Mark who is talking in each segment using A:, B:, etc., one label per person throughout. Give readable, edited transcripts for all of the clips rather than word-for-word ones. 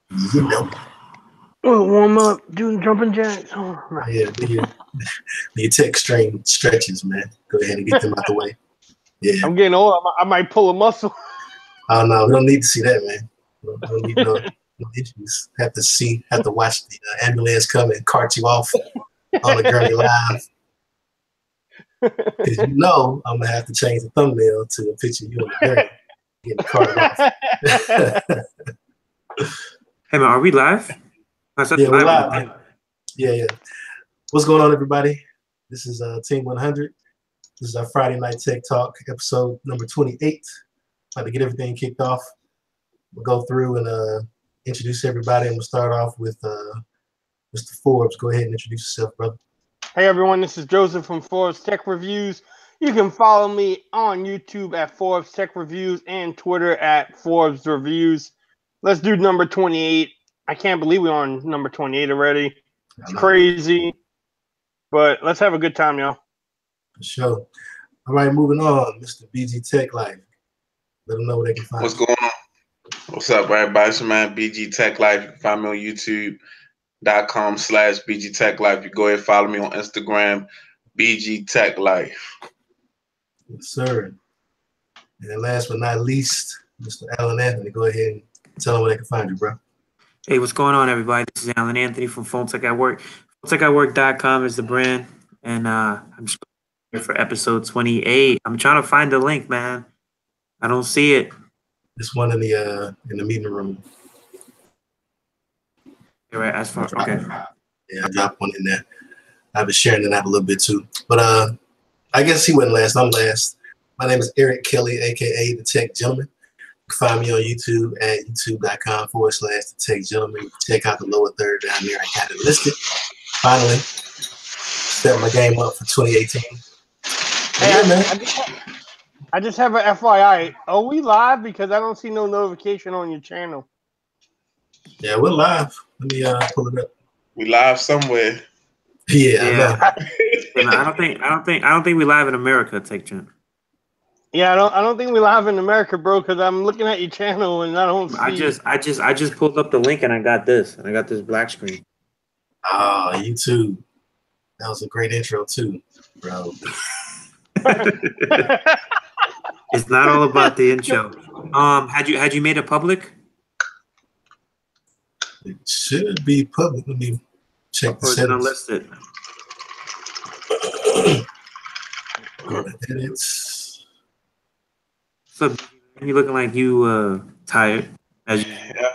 A: You know.
B: Oh, warm up, doing jumping jacks. Oh, right.
A: Yeah, the tech stream stretches, man. Go ahead and get them out the way. Yeah.
B: I'm getting old. I might pull a muscle.
A: Oh no, we don't need to see that, man. We don't need no issues. Have to watch the ambulance come and cart you off on the Gurney Live. Because I'm gonna have to change the thumbnail to a picture of you on the gurney getting carted off.
C: Hey man, are we live?
A: Yeah, we're live. Man. Yeah. What's going on, everybody? This is Team 100. This is our Friday Night Tech Talk, episode number 28. About to get everything kicked off. We'll go through and introduce everybody, and we'll start off with Mr. Forbes. Go ahead and introduce yourself, brother.
B: Hey everyone, this is Joseph from Forbes Tech Reviews. You can follow me on YouTube at Forbes Tech Reviews and Twitter at Forbes Reviews. Let's do number 28. I can't believe we're on number 28 already. It's crazy, but let's have a good time, y'all.
A: For sure. All right, moving on, Mr. BG TechLife. Let them know where they can find.
D: What's going on? What's up, everybody? It's my man BG TechLife. You can find me on YouTube.com/BG TechLife. You go ahead and follow me on Instagram, BG TechLife.
A: Yes, sir. And last but not least, Mr. Alan Anthony. Go ahead and tell them where they can find you, bro.
C: Hey, what's going on, everybody? This is Alan Anthony from Phone Tech at Work. PhoneTechAtWork.com is the brand, and I'm just here for episode 28. I'm trying to find the link, man. I don't see it.
A: This one in the meeting room.
C: You're right. As far okay.
A: Yeah, I dropped one in there. I've been sharing it out a little bit too, but I guess he went last. I'm last. My name is Eric Kelly, aka the Tech Gentleman. You can find me on YouTube at youtube.com/the Tech Gentleman. You can check out the lower third down there. I got it listed. Finally, set my game up for 2018.
B: Hey, yeah, man. I just have an FYI. Are we live? Because I don't see no notification on your channel.
A: Yeah, we're live. Let me pull it up.
D: We live somewhere.
A: Yeah.
C: I don't think we live in America, Tech Channel.
B: Yeah, I don't think we live in America, bro. Because I'm looking at your channel and I don't see.
C: I just pulled up the link and I got this black screen.
A: Oh, YouTube. That was a great intro too, bro.
C: It's not all about the intro. Had you made it public?
A: It should be public. Let me check the settings.
C: Unlisted.
A: Go to edits.
C: So you looking like you tired?
D: Yeah,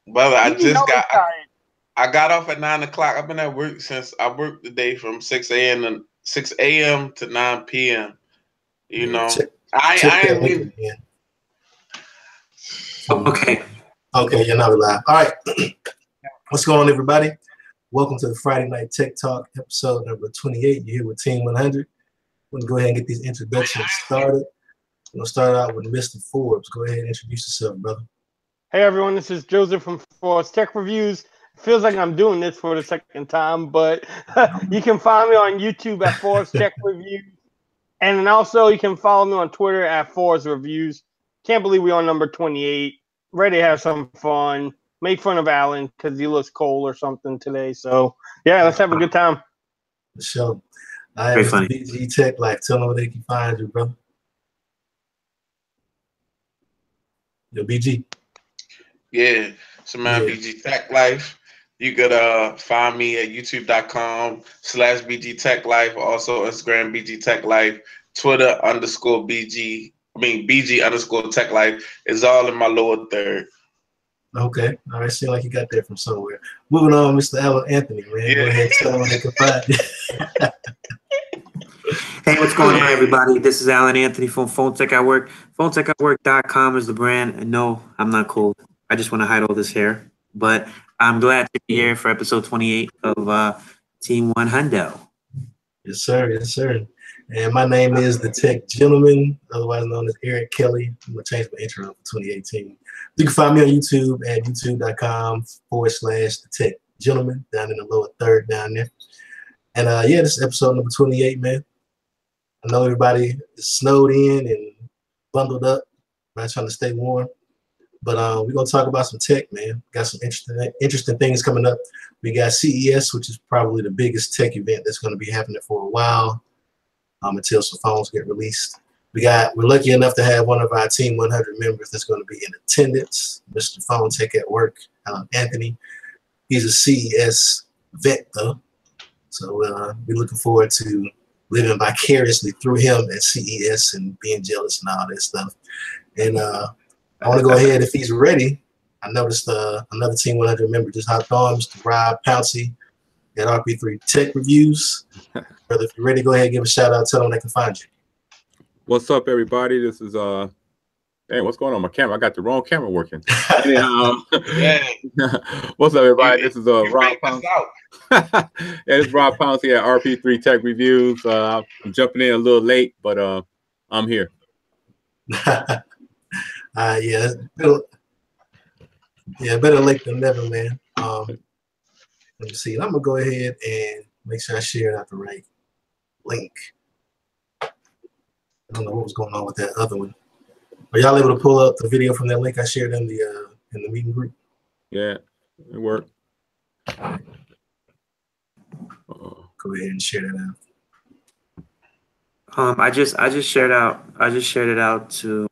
D: brother. I got off at 9 o'clock. I've been at work since I worked today from 6 a.m. to 9 p.m. You know. I ain't leaving.
C: Okay.
A: Okay, you're not live. All right. What's going on, everybody? Welcome to the Friday Night Tech Talk, episode number 28. You're here with Team 100. We're going to go ahead and get these introductions started. We're going to start out with Mr. Forbes. Go ahead and introduce yourself, brother.
B: Hey, everyone. This is Joseph from Forbes Tech Reviews. Feels like I'm doing this for the second time, but you can find me on YouTube at Forbes Tech Reviews. And then also you can follow me on Twitter at Forbes Reviews. Can't believe we're on number 28. Ready to have some fun. Make fun of Alan because he looks cold or something today. So, yeah, let's have a good time.
A: For sure. I have BG TechLife. Tell them where they can find you, brother. Yo, BG.
D: Yeah, so man, BG TechLife. You could find me at youtube.com/BG TechLife. Also Instagram BG TechLife. Twitter BG TechLife is all in my lower third.
A: Okay. All right. Seems like you got that from somewhere. Moving on, Mr. Alan Anthony, man. Yeah. Go ahead and tell them where they can find you.
C: Hey, what's going on, everybody? This is Alan Anthony from Phone Tech at Work. PhoneTechAtWork.com is the brand. And no, I'm not cold. I just want to hide all this hair. But I'm glad to be here for episode 28 of Team 100.
A: Yes, sir. Yes, sir. And my name is the Tech Gentleman, otherwise known as Eric Kelly. I'm going to change my intro for 2018. You can find me on YouTube at youtube.com/the Tech Gentleman down in the lower third down there. And yeah, this is episode number 28, man. I know everybody is snowed in and bundled up, right, trying to stay warm. But we're gonna talk about some tech, man. Got some interesting things coming up. We got CES, which is probably the biggest tech event that's going to be happening for a while, until some phones get released. We're lucky enough to have one of our Team 100 members that's going to be in attendance, Mr. Phone Tech at Work, Anthony. He's a CES vet, though, so we're looking forward to living vicariously through him at CES and being jealous and all that stuff. And I want to go ahead, if he's ready. I noticed another Team 100 member just hopped on, Mr. Rob Pouncey at RP3 Tech Reviews. Brother, if you're ready, go ahead and give a shout out. Tell them they can find you.
E: What's up, everybody? This is hey, what's going on my camera? I got the wrong camera working. Anyhow, what's up, everybody? This is Rob Pouncey. Yeah, this is Rob Pouncey at RP3 Tech Reviews. I'm jumping in a little late, but I'm here.
A: Yeah, better late than never, man. Let me see. I'm gonna go ahead and make sure I share out the right link. I don't know what was going on with that other one. Are y'all able to pull up the video from that link I shared in the meeting group?
E: Yeah, it worked.
A: Go ahead and share that out.
C: I just shared it out to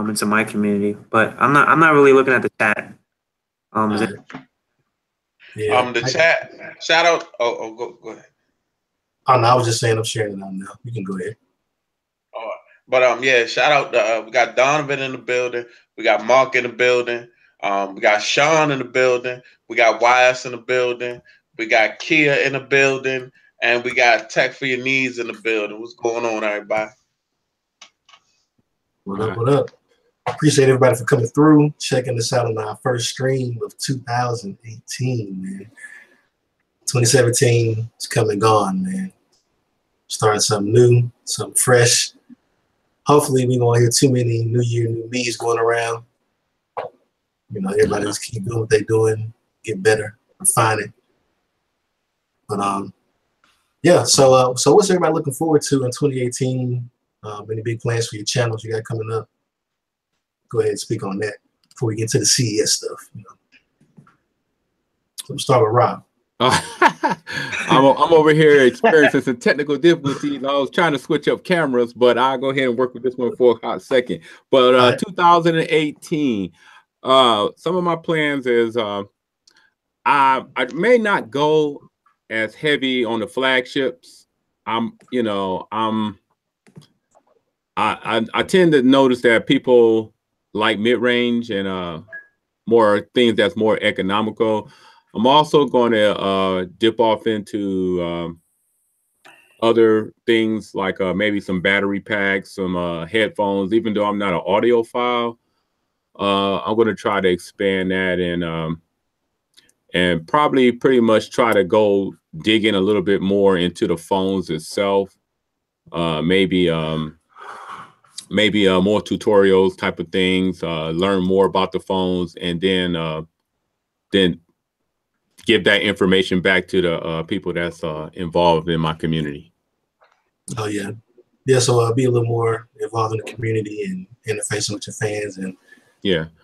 C: into my community, but I'm not really looking at the chat.
D: The chat shout out. Go ahead.
A: Oh no, I was just saying I'm sharing it out now. You can go ahead.
D: All right. But yeah, shout out. We got Donovan in the building. We got Mark in the building. We got Sean in the building. We got YS in the building. We got Kia in the building, and we got Tech for Your Needs in the building. What's going on, everybody?
A: What up? What up? Appreciate everybody for coming through, checking us out on our first stream of 2018, man. 2017 is come and gone, man. Starting something new, something fresh. Hopefully, we won't hear too many New Year, New Me's going around. You know, everybody just keep doing what they're doing, get better, refine it. But yeah. So what's everybody looking forward to in 2018? Any big plans for your channels you got coming up? Go ahead and speak on that before we get to the CES stuff. You know. So we'll start with Rob.
E: I'm over here experiencing some technical difficulties. I was trying to switch up cameras, but I'll go ahead and work with this one for a hot second. But 2018, some of my plans is I may not go as heavy on the flagships. I tend to notice that people like mid-range and more things that's more economical. I'm also going to dip off into other things like maybe some battery packs, some headphones. Even though I'm not an audiophile, I'm going to try to expand that and probably pretty much try to go dig in a little bit more into the phones itself. Maybe more tutorials type of things, learn more about the phones, and then give that information back to the people that's involved in my community.
A: Oh yeah. Yeah, so be a little more involved in the community and interfacing with your fans, and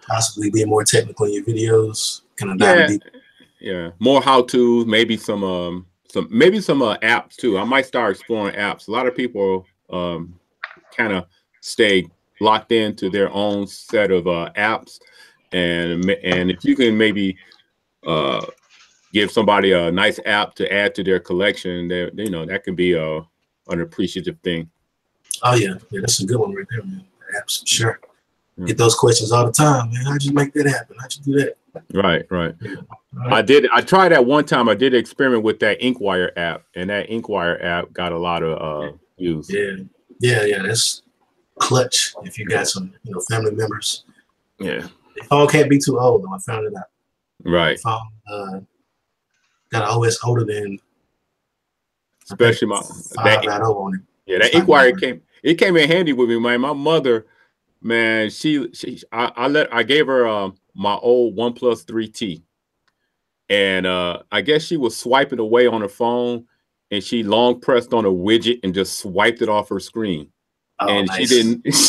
A: possibly being more technical in your videos. Kind of dive deep.
E: Yeah, more how-tos, maybe some apps too. I might start exploring apps. A lot of people kind of stay locked into their own set of apps, and if you can maybe give somebody a nice app to add to their collection, that can be an appreciative thing.
A: Oh yeah, that's a good one right there, man. Apps, for sure. Get those questions all the time, man. How'd you make that happen? How'd you do that?
E: Right. I tried that one time. I did an experiment with that Inkwire app, and that Inkwire app got a lot of views.
A: Yeah, that's clutch if you got some, family members.
E: Yeah.
A: The phone can't be too old, though. I found it out.
E: Right.
A: The phone got an OS older than,
E: especially my
A: 5.0 on it.
E: Yeah, that Inkwire came in handy with me, man. My mother, man, I gave her my old OnePlus 3T, and I guess she was swiping away on her phone, and she long pressed on a widget and just swiped it off her screen. Oh, and nice.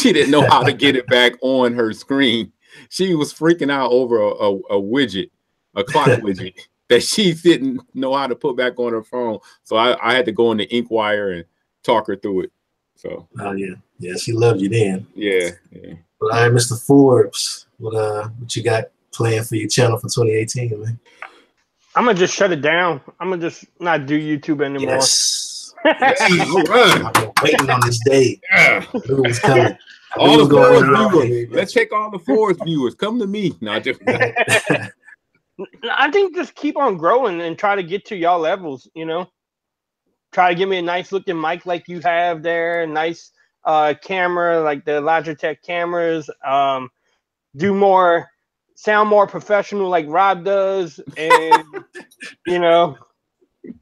E: She didn't know how to get it back on her screen. she was freaking out over a widget, a clock widget that she didn't know how to put back on her phone. So I had to go in the Inkwire and talk her through it. So
A: yeah, she loved you then.
E: Yeah.
A: All right, Mr. Forbes, what you got planned for your channel for 2018, man?
B: I'm gonna just shut it down. I'm gonna just not do YouTube anymore.
A: Yes.
E: All right.
A: I've been waiting on this day.
E: Yeah.
A: I knew it was coming.
E: All the Forbes viewers. Let's take all the Forbes viewers. Come to me. No, just
B: I think just keep on growing and try to get to y'all levels, you know. Try to give me a nice looking mic like you have there, nice camera like the Logitech cameras. Sound more professional like Rob does, and you know,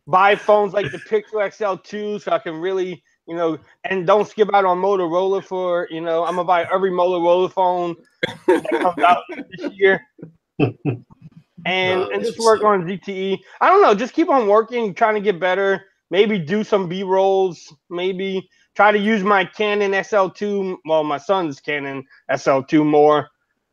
B: buy phones like the Pixel XL2 so I can really, you know, and don't skip out on Motorola for, you know, I'm gonna buy every Motorola phone that comes out this year. And just work on ZTE. I don't know, just keep on working, trying to get better. Maybe do some B-rolls. Maybe try to use my Canon SL2. Well, my son's Canon SL2 more.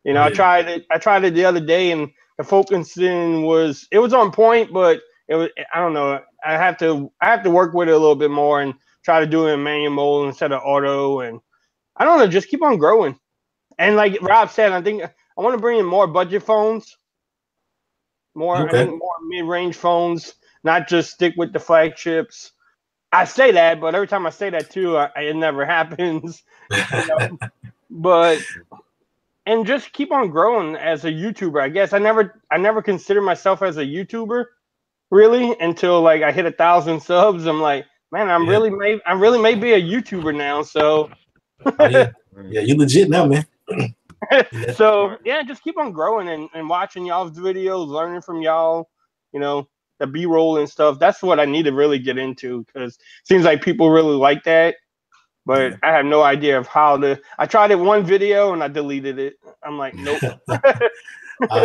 B: You know, I tried it the other day, and the focusing was on point, but it was, I don't know. I have to work with it a little bit more and try to do it in manual mode instead of auto. And I don't know, just keep on growing. And like Rob said, I think I want to bring in more budget phones. I think more mid-range phones, not just stick with the flagships. I say that, but every time I say that too, it never happens. You know? And just keep on growing as a YouTuber. I guess I never considered myself as a YouTuber really until like I hit 1,000 subs. I'm like, man, I really may be a YouTuber now. So
A: yeah, you legit now, man.
B: So yeah, just keep on growing and watching y'all's videos, learning from y'all, you know, the B-roll and stuff. That's what I need to really get into, because it seems like people really like that, but I have no idea of how to. I tried it one video and I deleted it. I'm like, nope.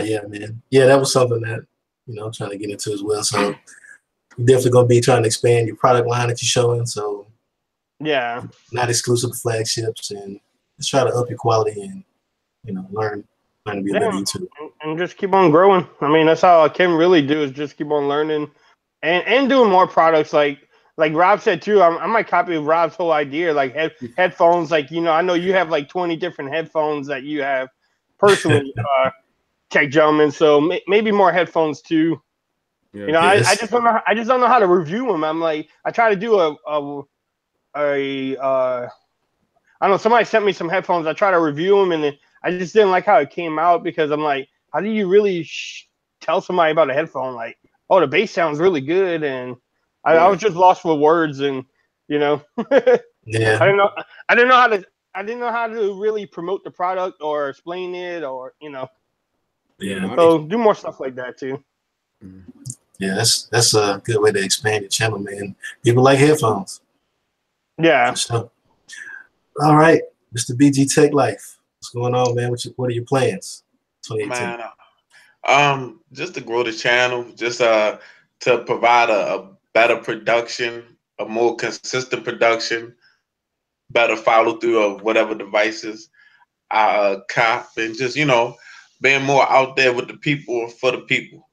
A: Yeah, man. Yeah, that was something that, you know, I'm trying to get into as well. So you're definitely gonna be trying to expand your product line that you're showing. So
B: yeah,
A: not exclusive to flagships, and just try to up your quality and, you know, learn to be a better YouTuber.
B: And just keep on growing. I mean, that's all I can really do is just keep on learning and doing more products. Like Rob said too, I might copy Rob's whole idea, like headphones. Like, you know, I know you have like 20 different headphones that you have personally, tech gentlemen. So maybe more headphones too. Yeah, you know, I just don't know how to review them. I'm like, I try to do I don't know, somebody sent me some headphones. I try to review them, and I just didn't like how it came out, because I'm like, how do you really tell somebody about a headphone? Like, oh, the bass sounds really good, and I was just lost for words, and you know,
A: yeah,
B: I didn't know how to really promote the product or explain it, or you know, So do more stuff like that too.
A: Yeah, that's a good way to expand your channel, man. People like headphones.
B: Yeah.
A: So, all right, Mr. BG Tech Life, what's going on, man? What are your plans? 2018.
D: Man, just to grow the channel, just to provide a better production, a more consistent production, better follow through of whatever devices I cop, and just, you know, being more out there with the people, for the people.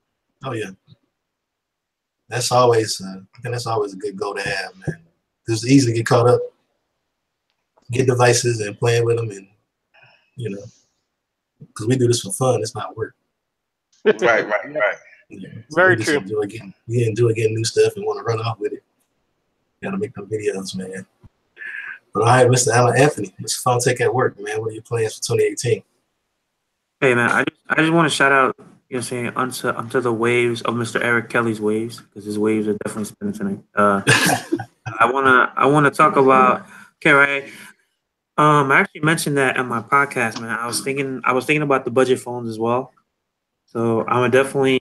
A: Oh yeah, that's always I think that's always a good goal to have, man. It's easy to get caught up, get devices and playing with them, and you know, because we do this for fun. It's not work.
D: Right.
A: Yeah. So
B: Very true.
A: We enjoy getting new stuff and want to run off with it. Gotta make them videos, man. But all right, Mr. Alan Anthony, Mr. Phone Tech at Work, man. What are your plans for 2018?
C: Hey man, I just want to shout out, you know, saying onto the waves of Mr. Eric Kelly's waves, because his waves are definitely spinning tonight. I wanna talk about, okay, right? I actually mentioned that on my podcast, man. I was thinking about the budget phones as well. So I'm definitely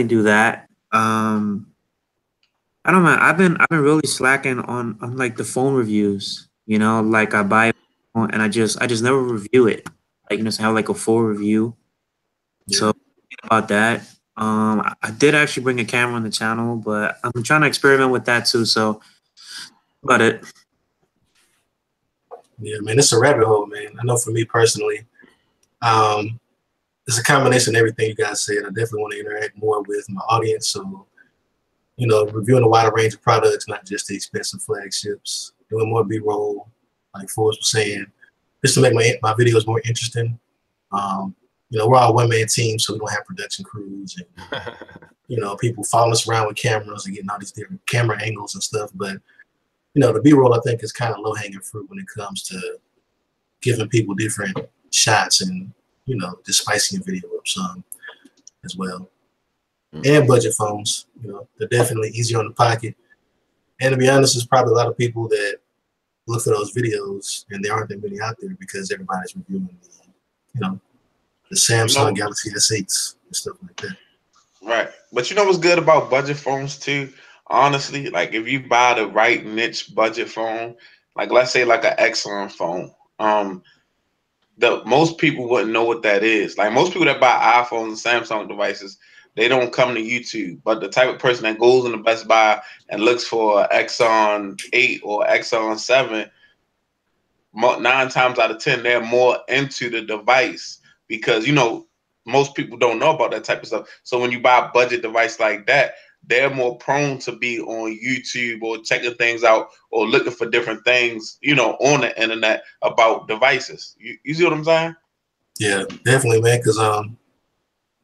C: do that. I don't know, man. I've been really slacking on like the phone reviews. You know, like I buy a phone and I just never review it. Like, you know, have like a full review. Yeah. So about that. I did actually bring a camera on the channel, but I'm trying to experiment with that too. So about it.
A: Yeah, man, it's a rabbit hole, man. I know for me personally, It's a combination of everything you guys said. I definitely want to interact more with my audience. So, you know, reviewing a wider range of products, not just the expensive flagships, doing more B-roll, like Forbes was saying, just to make my videos more interesting. You know, we're all one-man teams, so we don't have production crews and, you know, people following us around with cameras and getting all these different camera angles and stuff. But, you know, the B-roll, I think, is kind of low-hanging fruit when it comes to giving people different shots and, you know, just spicing your video up some as well. And budget phones, you know, they're definitely easier on the pocket. And to be honest, there's probably a lot of people that look for those videos and there aren't that many out there because everybody's reviewing the, you know, the Samsung Galaxy S8s and stuff like that.
D: Right. But you know what's good about budget phones too? Honestly, like if you buy the right niche budget phone, like let's say like an Exxon phone, the most people wouldn't know what that is. Like most people that buy iPhones and Samsung devices, they don't come to YouTube. But the type of person that goes in the Best Buy and looks for Exxon 8 or Exxon 7, 9 times out of 10, they're more into the device because, you know, most people don't know about that type of stuff. So when you buy a budget device like that, they're more prone to be on YouTube or checking things out or looking for different things, you know, on the internet about devices. You see what I'm saying?
A: Yeah, definitely, man. Because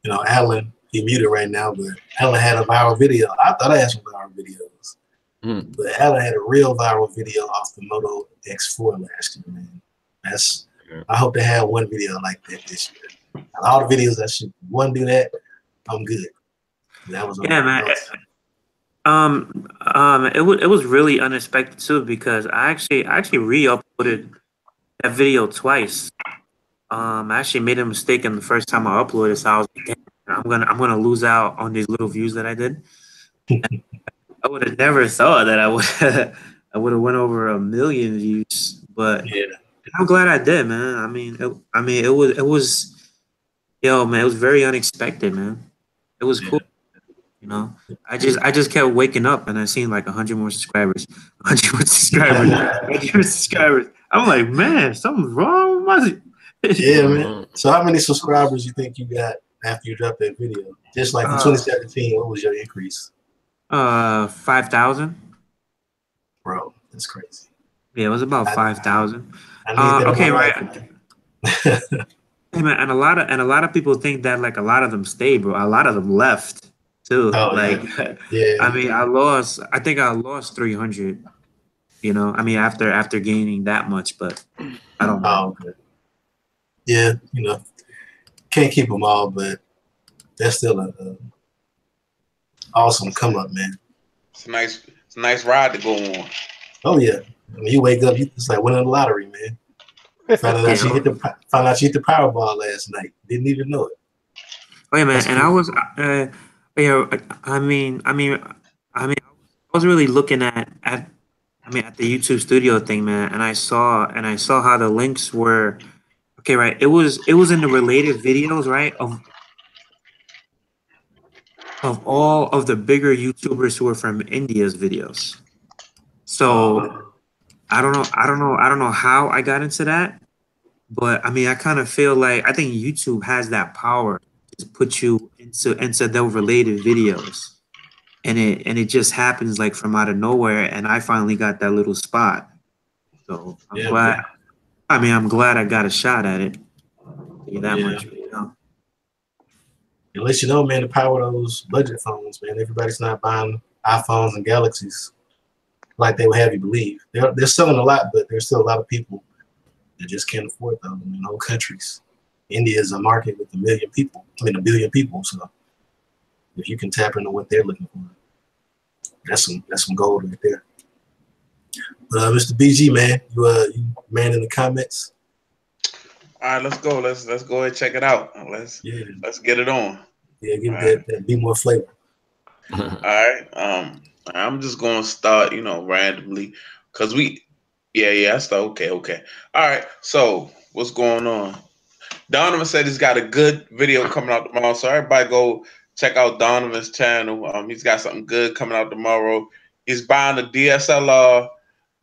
A: you know, Alan, he muted right now, but Alan had a viral video. I thought I had some viral videos, but Alan had a real viral video off the Moto X4 last year, man. I hope to have one video like that this year. And all the videos I should one do that, I'm good. That was
C: man. It was really unexpected too because I actually re-uploaded that video twice. I actually made a mistake in the first time I uploaded, so I was like, damn, I'm gonna lose out on these little views that I did. I would have never thought that I would have went over 1 million views, but
A: yeah.
C: I'm glad I did, man. I mean, it was, yo, man, it was very unexpected, man. It was cool. You know, I just kept waking up and I seen like 100 more subscribers, 100 more subscribers, 100 more subscribers. I'm like, man, something's wrong with my.
A: Yeah, man. So how many subscribers you think you got after you dropped that video? Just like in 2017, what was your increase?
C: 5,000.
A: Bro, that's crazy.
C: Yeah, it was about 5,000.
A: Okay,
C: right. Hey man, and a lot of people think that like a lot of them stayed, bro. A lot of them left too.
A: Oh,
C: like,
A: yeah.
C: I mean, I think I lost 300. You know, I mean, after gaining that much, but I don't know.
A: Oh, okay. Yeah, you know, can't keep them all, but that's still a awesome come up, man.
D: It's a nice ride to go on.
A: Oh yeah, when you wake up, it's like winning the lottery, man. Found out you hit the Powerball last night. Didn't even know it.
C: Oh yeah, man. That's and cool. I was, I mean, I was really looking at the YouTube Studio thing, man, and I saw how the links were. Okay, right. It was in the related videos, right, of all of the bigger YouTubers who are from India's videos. So I don't know how I got into that, but I mean, I kind of feel like I think YouTube has that power to put you into the related videos, and it just happens like from out of nowhere, and I finally got that little spot. So I'm glad. I mean, I'm glad I got a shot at it. That much. You know?
A: At least you know, man, the power of those budget phones, man. Everybody's not buying iPhones and Galaxies like they would have you believe. They're selling a lot, but there's still a lot of people that just can't afford them in whole countries. India is a market with 1 billion people. So if you can tap into what they're looking for, that's some gold right there. But Mr. BG, man, you man in the comments.
D: All right, let's go. Let's go ahead and check it out. Let's get it on.
A: Yeah, give that be more flavor.
D: All right. I'm just gonna start, randomly, cause I start. Okay. All right. So what's going on? Donovan said he's got a good video coming out tomorrow, so everybody go check out Donovan's channel. He's got something good coming out tomorrow. He's buying a DSLR,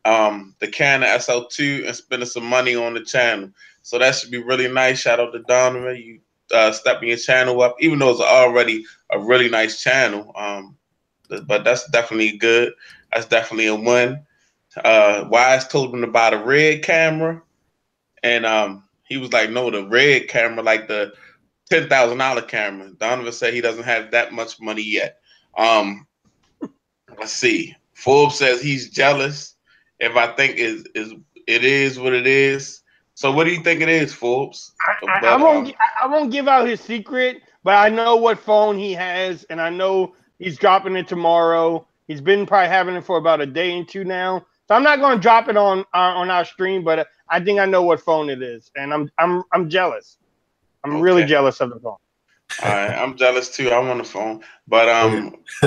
D: the Canon SL2, and spending some money on the channel. So that should be really nice. Shout out to Donovan. You stepping your channel up, even though it's already a really nice channel. But that's definitely good. That's definitely a win. Wise told him to buy the red camera, and he was like, "No, the red camera, like the $10,000 camera." Donovan said he doesn't have that much money yet. Let's see. Forbes says he's jealous. If I think it is what it is. So what do you think it is, Forbes?
B: I won't give out his secret, but I know what phone he has, and I know he's dropping it tomorrow. He's been probably having it for about a day and two now. So I'm not going to drop it on our stream, but I think I know what phone it is, and I'm jealous. I'm really jealous of the phone.
D: All right, I'm jealous too. I want a phone, but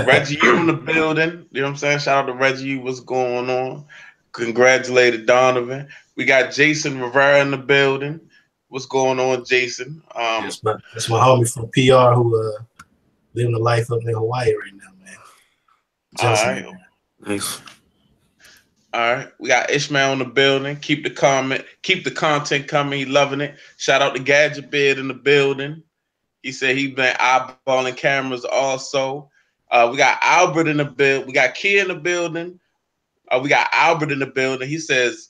D: Reggie, you in the building? You know what I'm saying? Shout out to Reggie. What's going on? Congratulated Donovan. We got Jason Rivera in the building. What's going on, Jason?
A: That's my homie from PR who living the life up in Hawaii right now, man.
D: All right,
C: Nice.
D: All right, we got Ishmael in the building. Keep the content coming. He loving it. Shout out to Gadget Beard in the building. He said he been eyeballing cameras also. We got Albert in the building. We got Kia in the building. We got Albert in the building. He says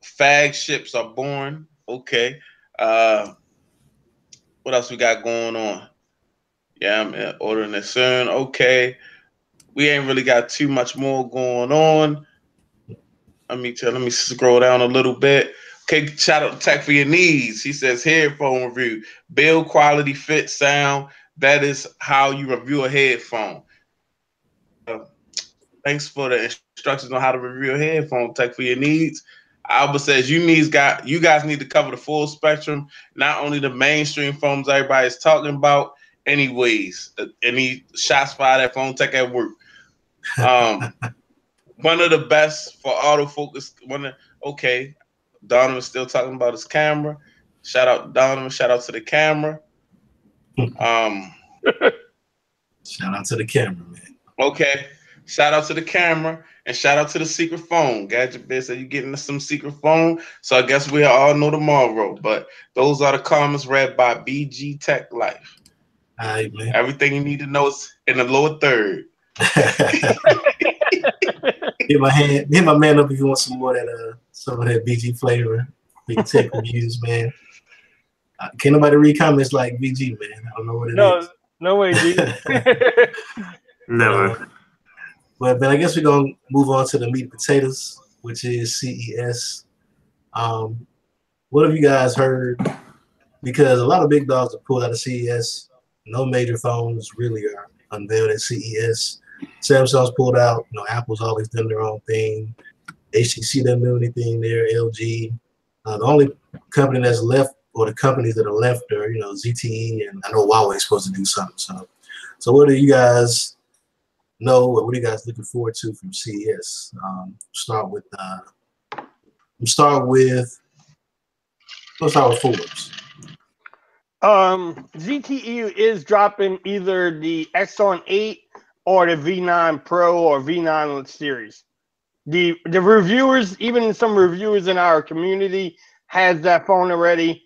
D: fag ships are born. Okay. What else we got going on? Yeah, I'm ordering it soon. Okay. We ain't really got too much more going on. Let me scroll down a little bit. Okay, shout out to Tech for your needs. He says headphone review, build quality, fit, sound. That is how you review a headphone. Thanks for the instructions on how to review a headphone. Tech for your needs. Albert says you guys need to cover the full spectrum, not only the mainstream phones everybody's talking about. Anyways, any shots fired at Phone Tech at work. One of the best for autofocus. Okay, Donovan's still talking about his camera. Shout out to Donovan. Shout out to the camera.
A: Shout out to the camera, man.
D: Okay. Shout out to the camera and shout out to the secret phone. Gadget Bear said you're getting some secret phone. So I guess we'll all know tomorrow. But those are the comments read by BG Tech Life.
A: All right, man.
D: Everything you need to know is in the lower third.
A: Hit my man up if you want some more of that BG flavor. Big Tech reviews, man. Can't nobody read comments like BG, man. I don't know what it is.
B: No way, G.
C: Never.
A: But I guess we're gonna move on to the meat and potatoes, which is CES. What have you guys heard? Because a lot of big dogs are pulled out of CES. No major phones really are unveiled at CES. Samsung's pulled out. Apple's always done their own thing. HTC doesn't do anything there. LG. The only company that's left, or the companies that are left, are ZTE, and I know Huawei's supposed to do something. So what do you guys know? What are you guys looking forward to from CES? Start with Forbes.
B: ZTE is dropping either the Exxon 8 or the V9 Pro or V9 series. The reviewers, even some reviewers in our community, has that phone already.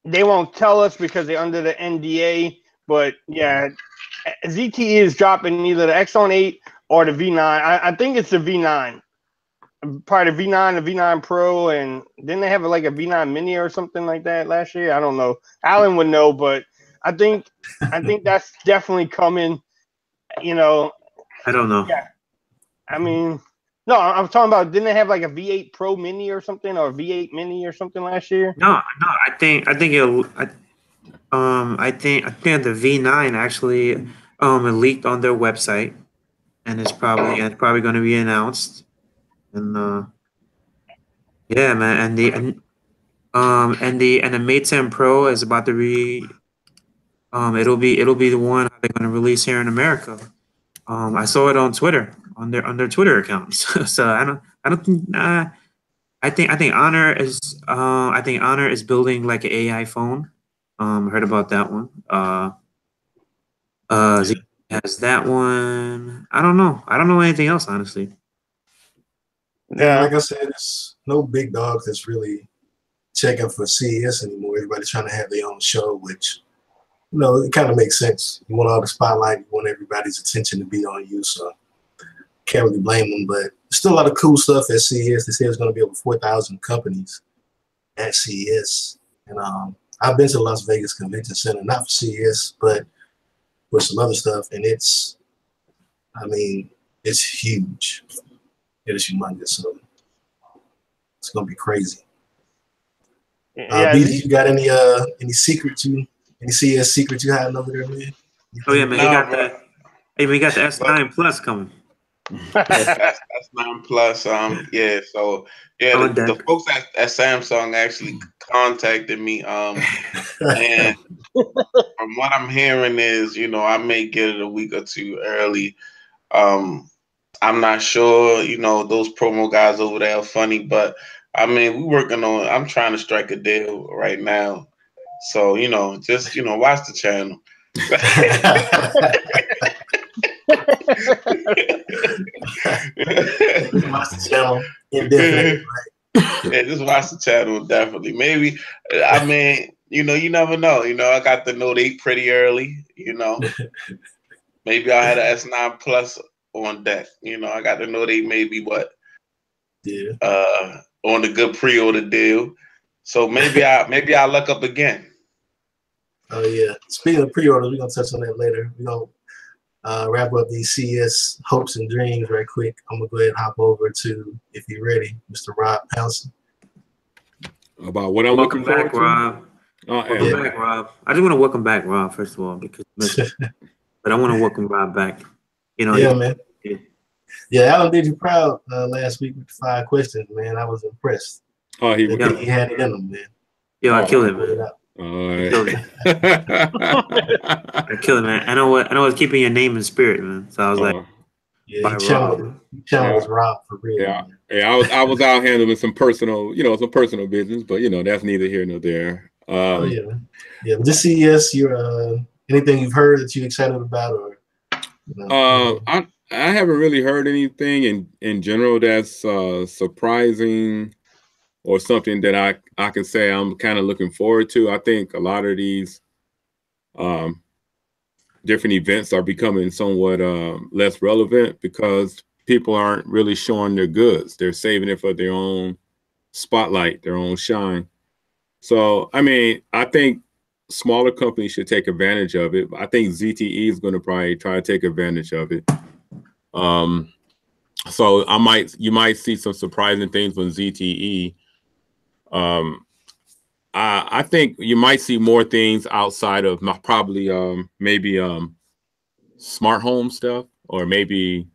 B: They won't tell us because they're under the NDA, but yeah, ZTE is dropping either the Exxon 8 or the V9. I think it's the V9. Probably the V9, the V9 Pro, and didn't they have like a V9 Mini or something like that last year? I don't know. Alan would know, but I think that's definitely coming.
C: I don't know.
B: Yeah. I mean, no, I'm talking about, didn't they have like a V8 Pro Mini or something, or a V8 Mini or something last year?
C: No. I think the V9 actually it leaked on their website, and it's probably going to be announced. And yeah, man, and the Mate 10 Pro is about to be it'll be the one they're going to release here in America. I saw it on Twitter, on their Twitter accounts. So I think Honor is building like an AI phone. Heard about that one. Z has that one. I don't know anything else, honestly.
A: Yeah, like I said, it's no big dogs that's really checking for CES anymore. Everybody's trying to have their own show, which, it kind of makes sense. You want all the spotlight, you want everybody's attention to be on you, so can't really blame them. But still a lot of cool stuff at CES. They say there's going to be over 4,000 companies at CES. And I've been to the Las Vegas Convention Center, not for CES, but for some other stuff. And it's huge. It is humongous. So it's going to be crazy. BD, you got any secrets any CES secrets you hiding over there, man?
C: Oh yeah, man. We got the S9 Plus coming.
D: S9 Plus. Yeah. So yeah, the folks at Samsung actually contacted me. And from what I'm hearing is, I may get it a week or two early. I'm not sure. Those promo guys over there are funny, but we're working on. I'm trying to strike a deal right now. So just watch the channel.
A: Watch the channel indefinitely, right?
D: Yeah, just watch the channel definitely. Maybe you never know. I got the Note 8 pretty early. Maybe I had an S9 Plus on deck. I got the Note 8 maybe on the good pre-order deal. So maybe I'll luck up again.
A: Oh yeah. Speaking of pre-orders, we're gonna touch on that later. We're gonna wrap up these CES hopes and dreams right quick. I'm gonna go ahead and hop over to, if you're ready, Mr. Rob Pouncey.
E: About what I'm looking forward to?
C: Rob. Welcome back, Rob. I just want to welcome back Rob, first of all, because but I want to welcome Rob back.
A: Man. Yeah, Alan did you proud last week with the 5 questions, man. I was impressed.
E: Oh, he
A: had it in him, man.
C: Yo, I killed it, man. I killed it, man. I know what's keeping your name in spirit, man. So I was like,
A: yeah, you challenged Rob for real.
E: Yeah, man. Yeah. I was out handling some personal business, but that's neither here nor there.
A: Yeah. But this CES, you're anything you've heard that you're excited about, or?
E: I haven't really heard anything in general that's surprising or something that I can say I'm kind of looking forward to. I think a lot of these different events are becoming somewhat less relevant because people aren't really showing their goods. They're saving it for their own spotlight, their own shine. So, I think smaller companies should take advantage of it. I think ZTE is going to probably try to take advantage of it. So you might see some surprising things from ZTE. I think you might see more things outside of probably maybe smart home stuff, or maybe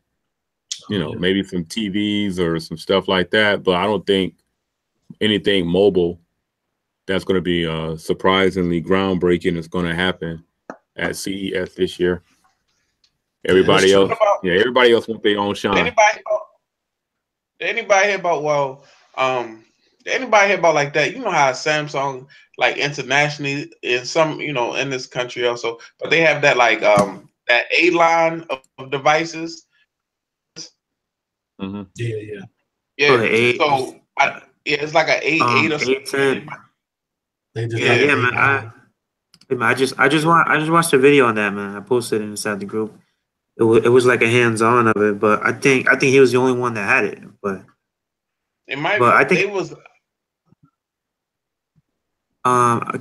E: maybe some TVs or some stuff like that. But I don't think anything mobile that's going to be surprisingly groundbreaking is going to happen at CES this year. Everybody else wants their own shine.
D: Anybody hear about anybody hear about like that? You know how Samsung, like internationally in some, in this country also, but they have that like that A line of devices.
E: Mm-hmm.
D: Yeah. So it's like an 8 or something.
C: Man. I just watched a video on that, man. I posted it inside the group. It was like a hands-on of it, but I think he was the only one that had it. But
D: it might.
C: But I think
D: it was.
C: I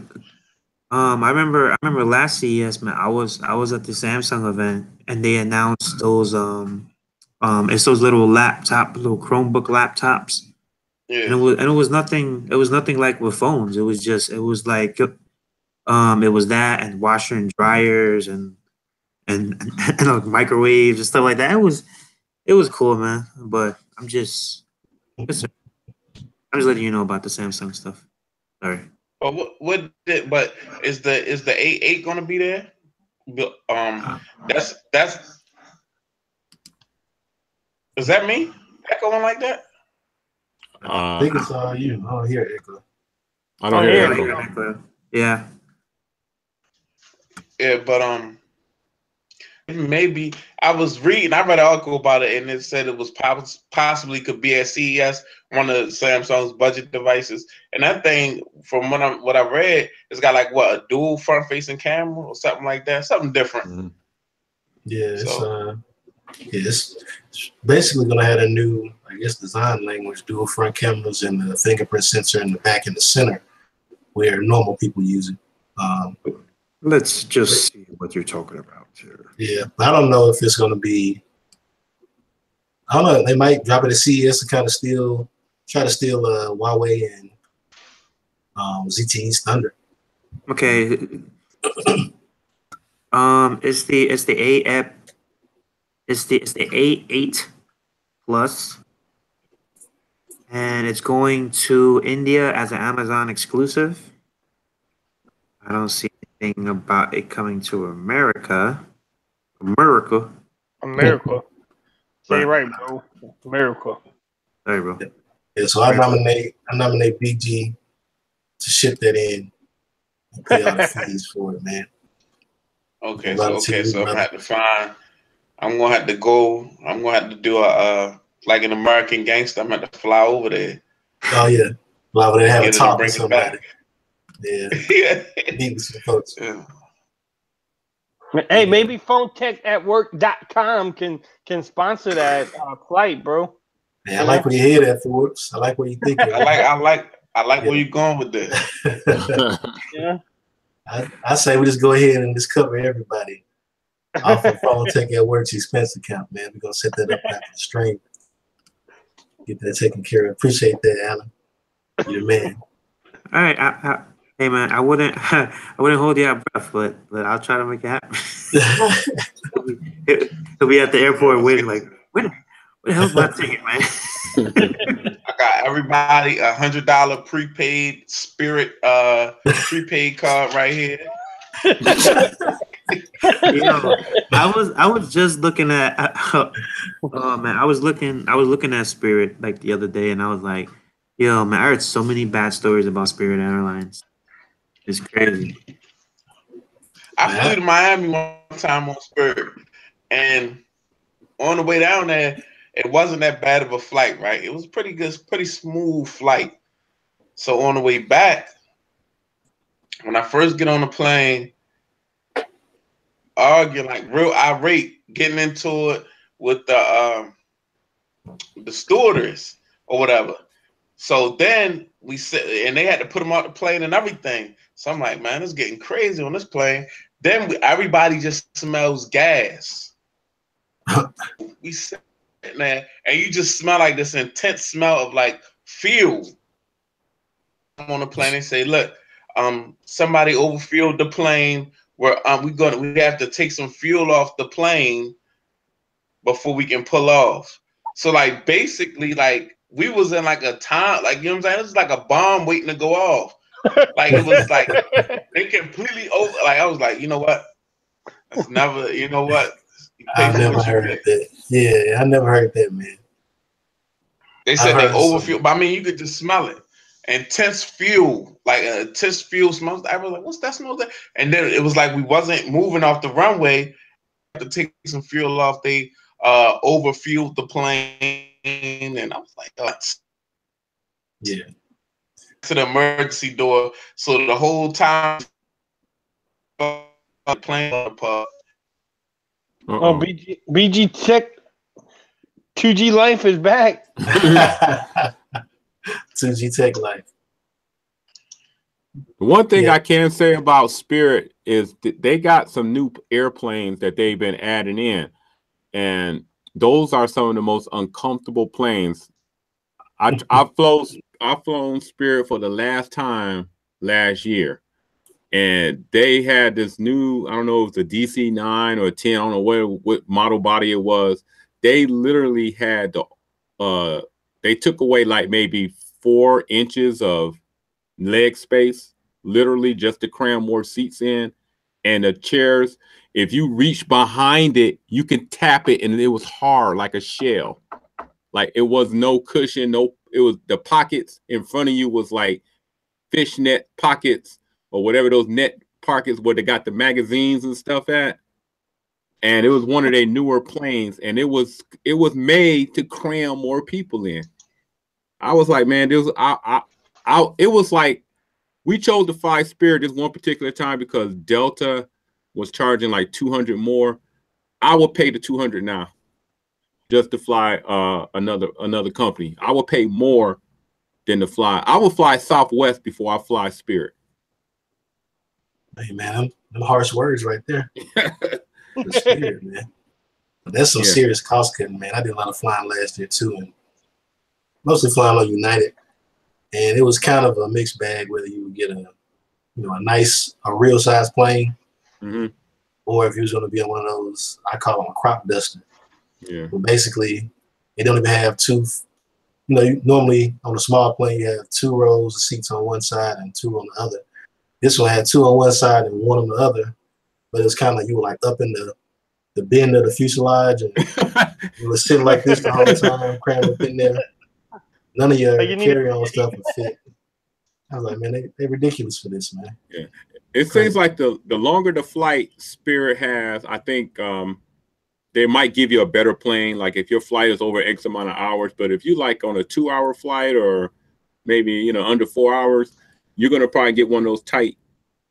C: remember last CES, man. I was at the Samsung event, and they announced those it's those little Chromebook laptops.
D: Yeah.
C: And it was nothing like with phones. It was like it was that, and washer and dryers and like microwaves and stuff like that. It was cool, man. But I'm just letting you know about the Samsung stuff. Sorry.
D: But is the 8 gonna be there? That's is that me echoing like that?
A: I think it's all you. I don't hear echo.
E: I don't hear echo.
C: Yeah.
D: Yeah, but maybe I was reading. I read an article about it, and it said it was possibly could be at CES, one of Samsung's budget devices. And that thing, from what I read, it's got like what, a dual front facing camera or something like that, something different.
E: Mm-hmm.
A: Yeah, it's basically gonna have a new, I guess, design language, dual front cameras and the fingerprint sensor in the back and the center, where normal people use it.
F: Let's just see what you're talking about here.
A: Yeah, I don't know if it's gonna be. I don't know. They might drop it at CES to kind of try to steal Huawei and ZTE's thunder.
C: Okay. It's the A8 Plus, and it's going to India as an Amazon exclusive. I don't see anything about it coming to America.
B: America. Say it
C: Right.
B: right, bro. America.
C: Sorry, bro.
A: Yeah, so I nominate BG to ship that in and pay all the fees for it, man.
D: Okay, so I'm gonna have to do a like an American Gangster. I'm gonna have to fly over there.
A: Oh yeah, fly over there, have a
D: Get it and
A: talk
D: bring
A: with
D: it
A: somebody.
D: back.
A: Yeah,
D: Yeah.
A: meet with some folks.
D: Yeah.
B: Hey, maybe PhoneTechAtWork.com can sponsor that flight, bro.
A: Man, I like where you hear that, Forbes. I like where you think.
D: I like where you're going with this.
B: Yeah.
A: I say we just go ahead and just cover everybody off of Phone Tech at Work's expense account, man. We're gonna set that up after the stream. Get that taken care of. Appreciate that, Alan. You're the man.
C: All right. Hey man, I wouldn't hold you out breath, but I'll try to make it happen. He'll be at the airport waiting like, where the hell's my ticket, man?
D: I got everybody $100 prepaid Spirit prepaid card right here.
C: I was just looking at oh man, I was looking at Spirit like the other day, and I was like, yo man, I heard so many bad stories about Spirit Airlines. It's crazy.
D: I flew to Miami one time on Spirit, and on the way down there, it wasn't that bad of a flight, right? It was pretty good, pretty smooth flight. So on the way back, when I first get on the plane, arguing like real irate, getting into it with the stewardess or whatever. So then we said, and they had to put them out the plane and everything. So I'm like, man, it's getting crazy on this plane. Then everybody just smells gas. We sitting there, and you just smell like this intense smell of like fuel. I'm on the plane and say, look, somebody overfueled the plane. We have to take some fuel off the plane before we can pull off. So like basically like we was in like a time, like, you know what I'm saying? It was like a bomb waiting to go off. Like it was like they completely over. Like I was like, you know what? That's never. You know what?
A: I've never heard that. Yeah, I never heard that, man.
D: They said they overfuel, but I mean, you could just smell it. Intense fuel, like a intense fuel smell. I was like, what's that smell? And then it was like we wasn't moving off the runway. To take some fuel off, they overfueled the plane, and I was like, what?
A: Yeah.
D: To the emergency door, so the whole time plane apart.
B: Oh, BG Tech 2G Life is back.
A: 2G Tech Life.
E: One thing I can say about Spirit is that they got some new airplanes that they've been adding in, and those are some of the most uncomfortable planes. I've flown Spirit for the last time last year, and they had this new, I don't know if it was a DC-9 or a 10, I don't know what model body it was. They literally had they took away like maybe 4 inches of leg space, literally just to cram more seats in. And the chairs, if you reach behind it, you can tap it, and it was hard like a shell. Like it was no cushion, it was the pockets in front of you was like fishnet pockets or whatever those net pockets where they got the magazines and stuff at. and it was one of their newer planes, and it was made to cram more people in. I was like, man, it was like we chose to fly Spirit this one particular time because Delta was charging like $200 more. I would pay the $200 now just to fly another company. I would pay more than to fly. I would fly Southwest before I fly Spirit.
A: Hey man, them harsh words right there. The Spirit, man. That's some serious cost cutting, man. I did a lot of flying last year too, and mostly flying on United. And it was kind of a mixed bag whether you would get a real size plane, or if you was going to be on one of those, I call them a crop duster.
E: Yeah.
A: But basically, they don't even have two. Normally on a small plane you have 2 rows of seats on one side and 2 on the other. This one had 2 on one side and 1 on the other, but it was kind of like you were like up in the bend of the fuselage, and you were sitting like this the whole time, crammed up in there. None of your carry-on stuff would fit. I was like, man, they're ridiculous for this, man.
E: Yeah, it seems like the longer the flight Spirit has, I think they might give you a better plane. Like if your flight is over X amount of hours, but if you like on a 2-hour flight or maybe under 4 hours, you're gonna probably get one of those tight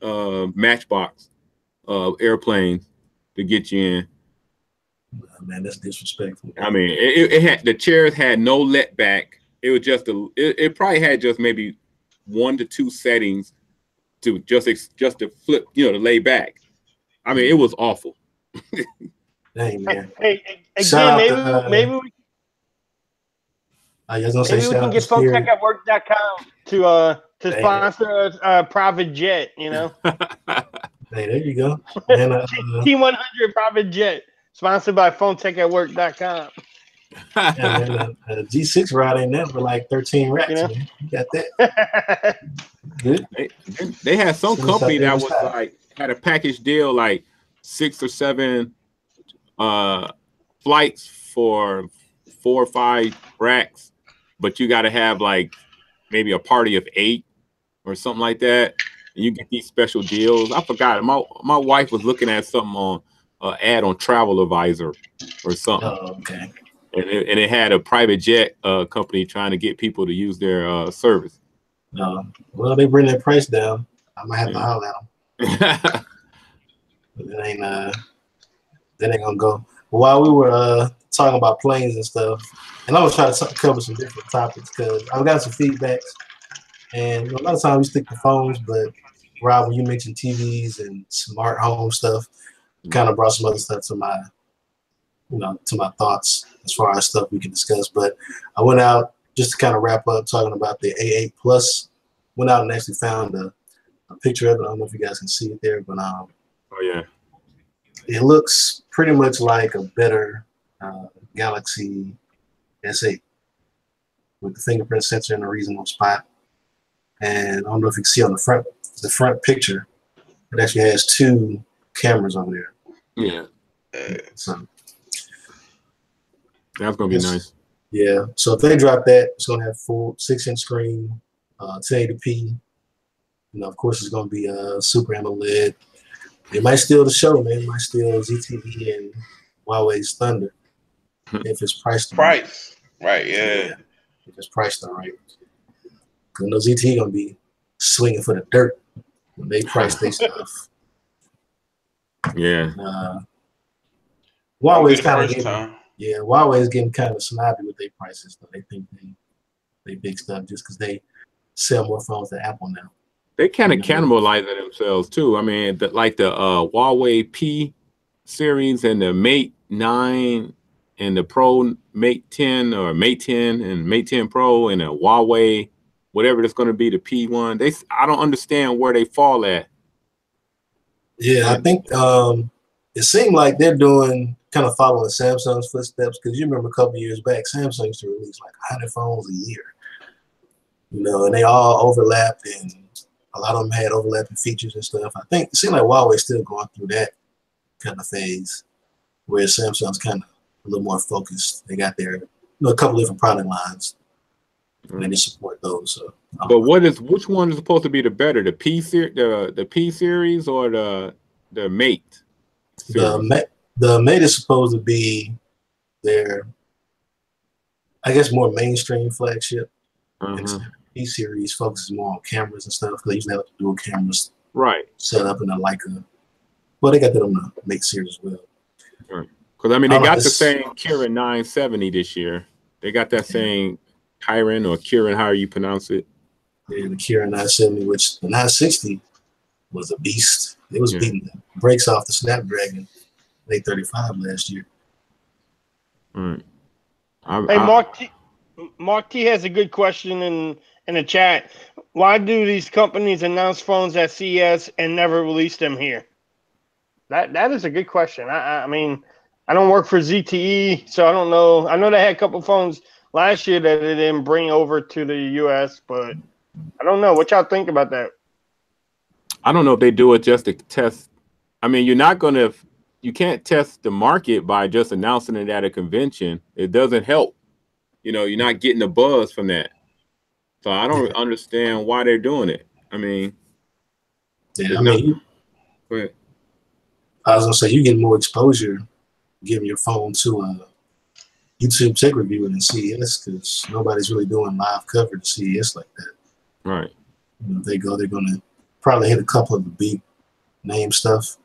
E: Matchbox airplanes to get you in.
A: Man, that's disrespectful.
E: I mean, it had the chairs had no let back. It was just it probably had just maybe 1 to 2 settings to just to flip, to lay back. I mean, it was awful.
A: Dang, man.
B: Hey, again, maybe we can get PhoneTechAtWork.com to sponsor a private jet,
A: Hey, there you go. And,
B: T100 private jet, sponsored by PhoneTechAtWork.com.
A: And a G6 ride ain't that for like 13 racks, man. You got that. Good.
E: They had some company that was like had a package deal like 6 or 7 flights for 4 or 5 racks, but you got to have like maybe a party of 8 or something like that, and you get these special deals. I forgot. My wife was looking at something on ad on Travel Advisor or something.
A: Oh, okay.
E: And it had a private jet company trying to get people to use their service.
A: Well, they bring their price down. I might have to holler at them. But that ain't gonna go. But while we were talking about planes and stuff, and I was trying to cover some different topics because I've got some feedbacks, and a lot of times we stick to phones. But Rob, when you mentioned TVs and smart home stuff, kind of brought some other stuff to my thoughts as far as stuff we can discuss. But I went out just to kind of wrap up talking about the A8 Plus. Went out and actually found a picture of it. I don't know if you guys can see it there, but
E: oh yeah,
A: it looks pretty much like a better Galaxy S8 with the fingerprint sensor in a reasonable spot. And I don't know if you can see on the front picture, it actually has 2 cameras over there.
E: Yeah.
A: So
E: that's gonna be nice.
A: Yeah. So if they drop that, it's gonna have full 6-inch screen, 1080p. Of course, it's gonna be a Super AMOLED. It might steal the show, man. It might steal ZTE and Huawei's Thunder if it's priced
D: right. Right. Yeah.
A: If it's priced all right. Because ZTE gonna be swinging for the dirt when they price their stuff.
E: Yeah.
A: Huawei's kind of Huawei's getting kind of snobby with their prices. Though. They think they big stuff just because they sell more phones than Apple now.
E: They kind of cannibalize themselves too. I mean, the Huawei P series and the Mate 9 and the Pro Mate 10 or Mate 10 and Mate 10 Pro and a Huawei, whatever that's going to be the P1. I don't understand where they fall at.
A: Yeah, I think it seemed like they're kind of following Samsung's footsteps, because you remember a couple of years back, Samsung used to release like 100 phones a year, and they all overlapped, and a lot of them had overlapping features and stuff. I think it seemed like Huawei's still going through that kind of phase, where Samsung's kind of a little more focused. They got their a couple different product lines, and they just support those. So,
E: but which one is supposed to be the better, the P series or the Mate series?
A: The Mate is supposed to be their, I guess, more mainstream flagship. And the P series focuses more on cameras and stuff. They usually have dual cameras set up in a Leica. Well, they got that on the Mate series as well.
E: Right. Because I mean, they got the same Kirin 970 this year. They got that same Kirin or Kirin, however you pronounce it.
A: Yeah, the Kirin 970, which the 960 was a beast. It was beating the brakes off the Snapdragon 835 last year.
E: Right.
B: Hey, Mark T has a good question in the chat. Why do these companies announce phones at CES and never release them here? That is a good question. I mean, I don't work for ZTE, so I don't know. I know they had a couple phones last year that they didn't bring over to the US, but I don't know. What y'all think about that?
E: I don't know if they do it just to test. I mean, you can't test the market by just announcing it at a convention. It doesn't help. You know, you're not getting the buzz from that. So I don't understand why they're doing it. I mean,
A: go ahead. I was gonna say you get more exposure giving your phone to a YouTube tech reviewer than CES because nobody's really doing live coverage of CES like that.
E: Right.
A: You know, if they go, they're gonna probably hit a couple of the big name stuff.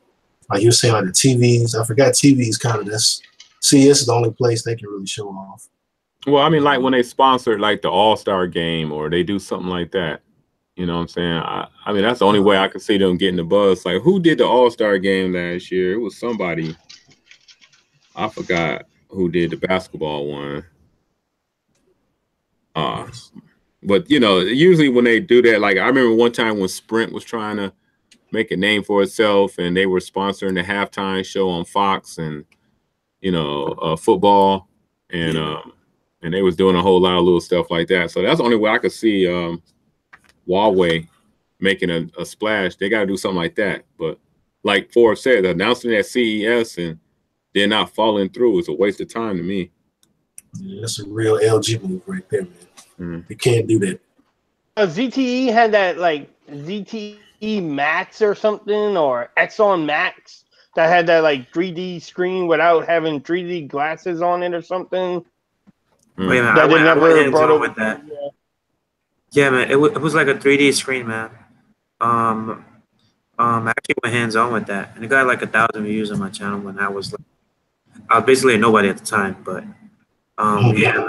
A: Like you were saying, like the TVs. I forgot TVs kind of that's CES is the only place they can really show off.
E: Well, I mean, like when they sponsor like the All-Star game or they do something like that. You know what I'm saying? I mean, that's the only way I could see them getting the buzz. Like, who did the All-Star game last year? It was somebody. I forgot who did the basketball one. But, you know, usually when they do that, like I remember one time when Sprint was trying to make a name for itself and they were sponsoring the halftime show on Fox and, you know, football. And they was doing a whole lot of little stuff like that. So that's the only way I could see Huawei making a splash. They got to do something like that. But like Forbes said, announcing at CES and they're not following through is a waste of time to me.
A: Yeah, that's a real LG move right there, man. They can't do that.
B: ZTE had that like ZTE Max or something, or Exxon Max that had that like 3D screen without having 3D glasses on it or something.
C: Wait, man, I went hands-on with that. Yeah, man, it was like a 3D screen, man. I actually went hands-on with that, and it got like 1,000 views on my channel when I was basically a nobody at the time. But yeah,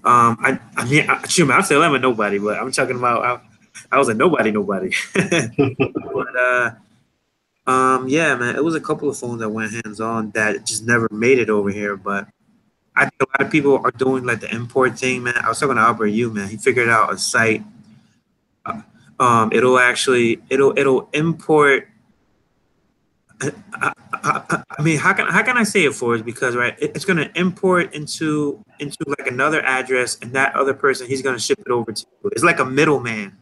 C: I mean, I still am a nobody, but I'm talking about I was a nobody. But yeah, man, it was a couple of phones that went hands-on that just never made it over here, but. I think a lot of people are doing like the import thing, man. I was talking to Albert Yu, man. He figured out a site. It'll import. I mean, how can I say it for us? Because right, it's gonna import into like another address, and that other person he's gonna ship it over to. It's like a middleman.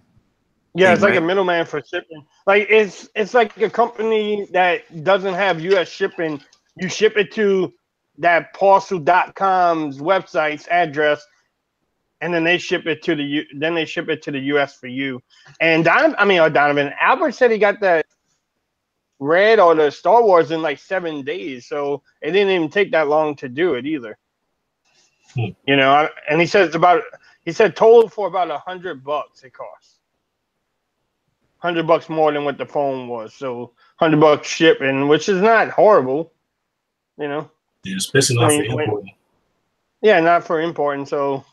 B: Yeah, it's like a middleman for shipping. Like it's like a company that doesn't have U.S. shipping. You ship it to that parcel.com's website's address, and then they ship it to the US for you. And Donovan Albert said he got that Red or the Star Wars in like 7 days, so it didn't even take that long to do it either. You know, and he said total for about $100 it costs. $100 more than what the phone was, so $100 shipping, which is not horrible, you know.
A: Yeah, especially not for importing.
B: Yeah, not for importing. So,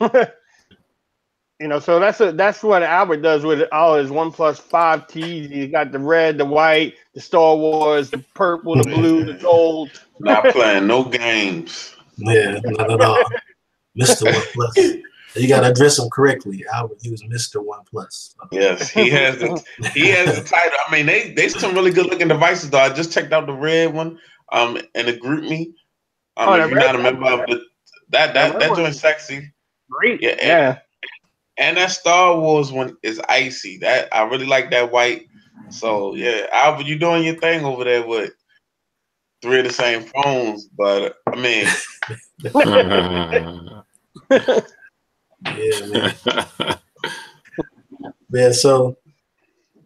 B: you know, so that's what Albert does with all his OnePlus 5Ts. He's got the red, the white, the Star Wars, the purple, the blue, the gold.
D: Not playing no games.
A: Yeah, not at all. Mr. OnePlus. You got to address him correctly. Albert Yu is Mr. OnePlus.
D: Yes, he has the title. I mean, they some really good looking devices though. I just checked out the red one and the GroupMe. If you're not a member of that joint sexy.
B: Great. Yeah.
D: And that Star Wars one is icy. That I really like that white. So yeah, Albert, you doing your thing over there with 3 of the same phones, but I mean
A: yeah, man. Man, so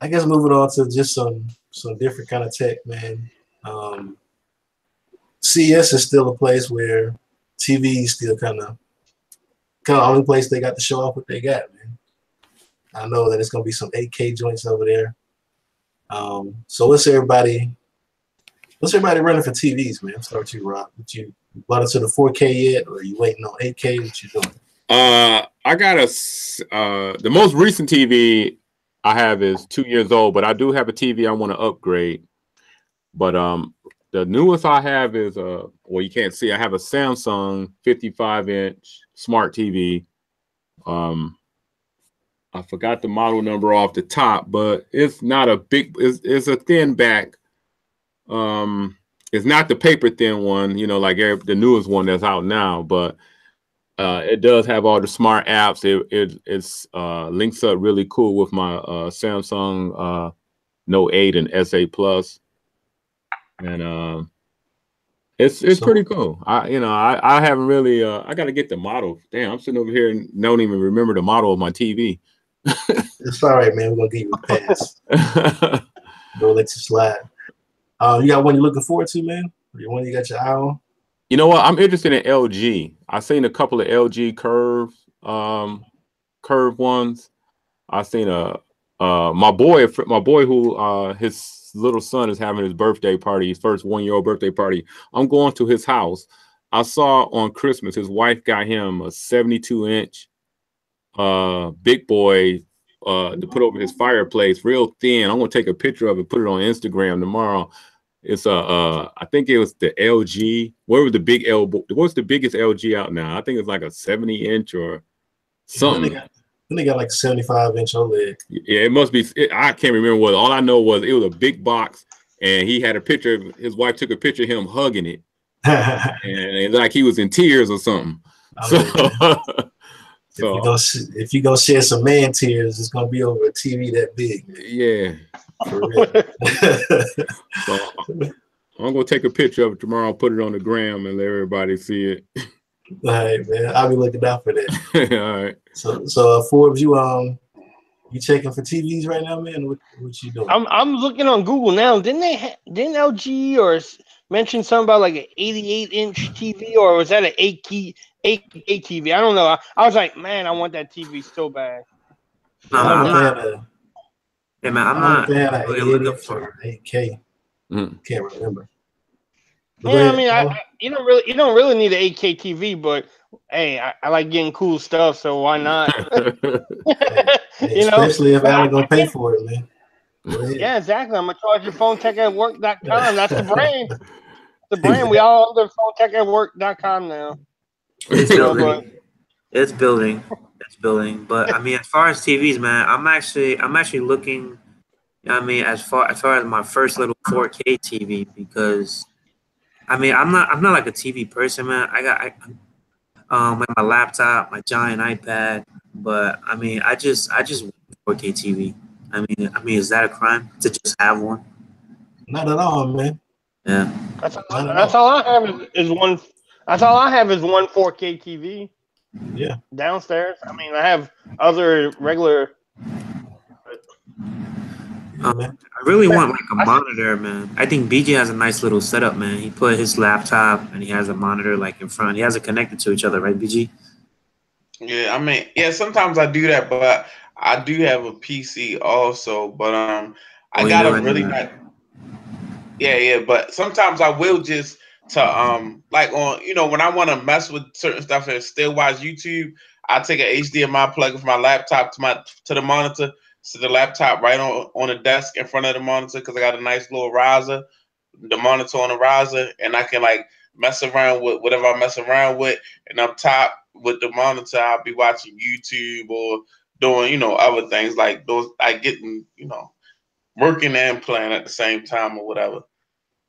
A: I guess moving on to just some different kind of tech, man. CES is still a place where TV is still kind of the only place they got to show off what they got, man. I know that it's gonna be some 8K joints over there. So what's everybody running for TVs, man? Start with you, Rob. But you bought it to the 4K yet, or are you waiting on 8K? What you doing?
E: I got the most recent TV I have is 2 years old, but I do have a TV I want to upgrade. But the newest I have is well, you can't see. I have a Samsung 55-inch smart TV. I forgot the model number off the top, but it's not a big. It's a thin back. It's not the paper thin one, you know, like the newest one that's out now, but it does have all the smart apps. It's links up really cool with my Samsung Note 8 and S8 Plus, and it's pretty cool. I haven't really. I got to get the model. Damn, I'm sitting over here and don't even remember the model of my TV.
A: It's all right, man. We're gonna give you a pass. Don't let you slide. You got one you're looking forward to, man? Or one you got your eye on?
E: You know what? I'm interested in LG. I've seen a couple of LG curve ones. I've seen my boy who his little son is having his birthday party, his first 1-year-old birthday party. I'm going to his house. I saw on Christmas his wife got him a 72-inch big boy to put over his fireplace, real thin. I'm gonna take a picture of it, put it on Instagram tomorrow. It's I think it was the LG. What was the big what's the biggest LG out now? I think it's like a 70-inch or something.
A: Then they got like 75-inch OLED.
E: Yeah, it must be. I can't remember what. All I know was it was a big box, and he had a picture. His wife took a picture of him hugging it, and like he was in tears or something.
A: If you gonna share some man tears, it's gonna be over a TV that big. Man.
E: Yeah.
A: For real.
E: So I'm gonna take a picture of it tomorrow, put it on the gram, and let everybody see it.
A: All right, man. I'll be looking out for that.
E: All right.
A: So Forbes, you checking for TVs right now, man? What you doing?
B: I'm looking on Google now. Didn't LG or mention something about like an 88-inch TV, or was that an 8K TV? I don't know. I was like, man, I want that TV so bad.
C: I'm not
A: really looking for 8K. Can't remember. But
B: yeah, I mean, you don't really need an 8K TV, but hey, I like getting cool stuff, so why not?
A: Especially if Alan gonna pay for it, man.
B: Yeah, exactly. I'm gonna charge you PhoneTechAtWork.com. That's the brand. The brand. We all under PhoneTechAtWork.com now.
C: It's building. It's building. But I mean, as far as TVs, man, I'm actually looking. I mean, as far as my first little 4K TV, because I mean, I'm not like a TV person, man. I got my laptop, my giant iPad, but I mean, I just want 4K TV. I mean, is that a crime to just have one?
A: Not at all, man.
C: Yeah.
B: That's all I have is one. That's all I have is one 4K TV.
A: Yeah.
B: Downstairs. I mean, I have other regular.
C: I really want like a monitor, man. I think BJ has a nice little setup, man. He put his laptop and he has a monitor like in front. He has it connected to each other, right, BG?
D: Yeah, I mean, yeah, sometimes I do that, but I do have a PC also. But I got a really nice. Yeah, but sometimes I will just like on, when I want to mess with certain stuff and still watch YouTube, I take an HDMI plug from my laptop to the monitor. So the laptop right on the desk in front of the monitor, because I got a nice little riser, the monitor on the riser, and I can like mess around with whatever I mess around with. And up top with the monitor, I'll be watching YouTube or doing, other things like those. I getting, working and playing at the same time or whatever.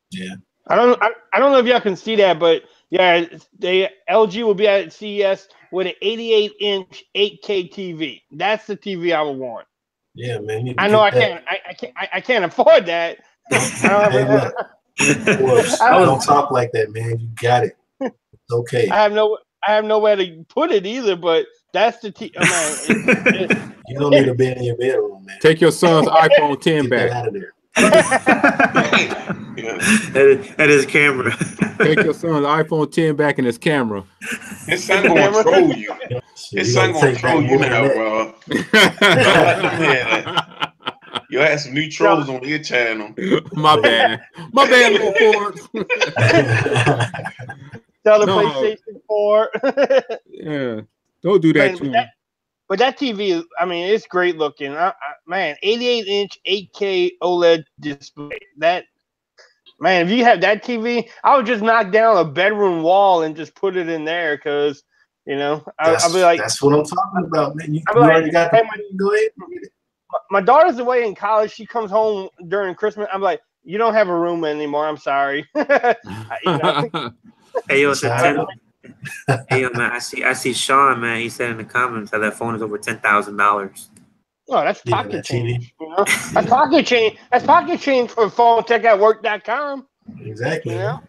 A: Yeah.
B: I don't know if y'all can see that, but yeah, the LG will be at CES with an 88-inch 8K TV. That's the TV I would want.
A: Yeah, man.
B: I know I can't afford that.
A: Don't talk like that, man. You got it. It's okay.
B: I have nowhere to put it either, but that's the
A: you don't need a bed in your bedroom, man.
E: Take your son's iPhone 10
A: Get that
E: back.
A: out of there.
C: At his camera.
E: Take your son's iPhone 10 back in his camera.
D: His son gonna troll you. His son gonna troll you now, bro. Don't let them hear that. You had some new trolls on your channel.
E: My bad, little Forbes.
B: Tell the PlayStation 4.
E: Yeah, don't do that to me.
B: But that TV is, I mean, it's great looking. Man, 88-inch 8K OLED display. That, man, if you have that TV, I would just knock down a bedroom wall and just put it in there because, you know, I'll be like,
A: that's what I'm talking about, man. You already got the go ahead.
B: My daughter's away in college. She comes home during Christmas. I'm like, you don't have a room anymore. I'm sorry.
C: Hey, yo, hey, yo, man, I see Sean, man. He said in the comments that phone is over $10,000.
B: Oh, that's pocket change. You know? That's pocket change. That's pocket change for PhoneTechAtWork.com.
A: Exactly.
B: You know?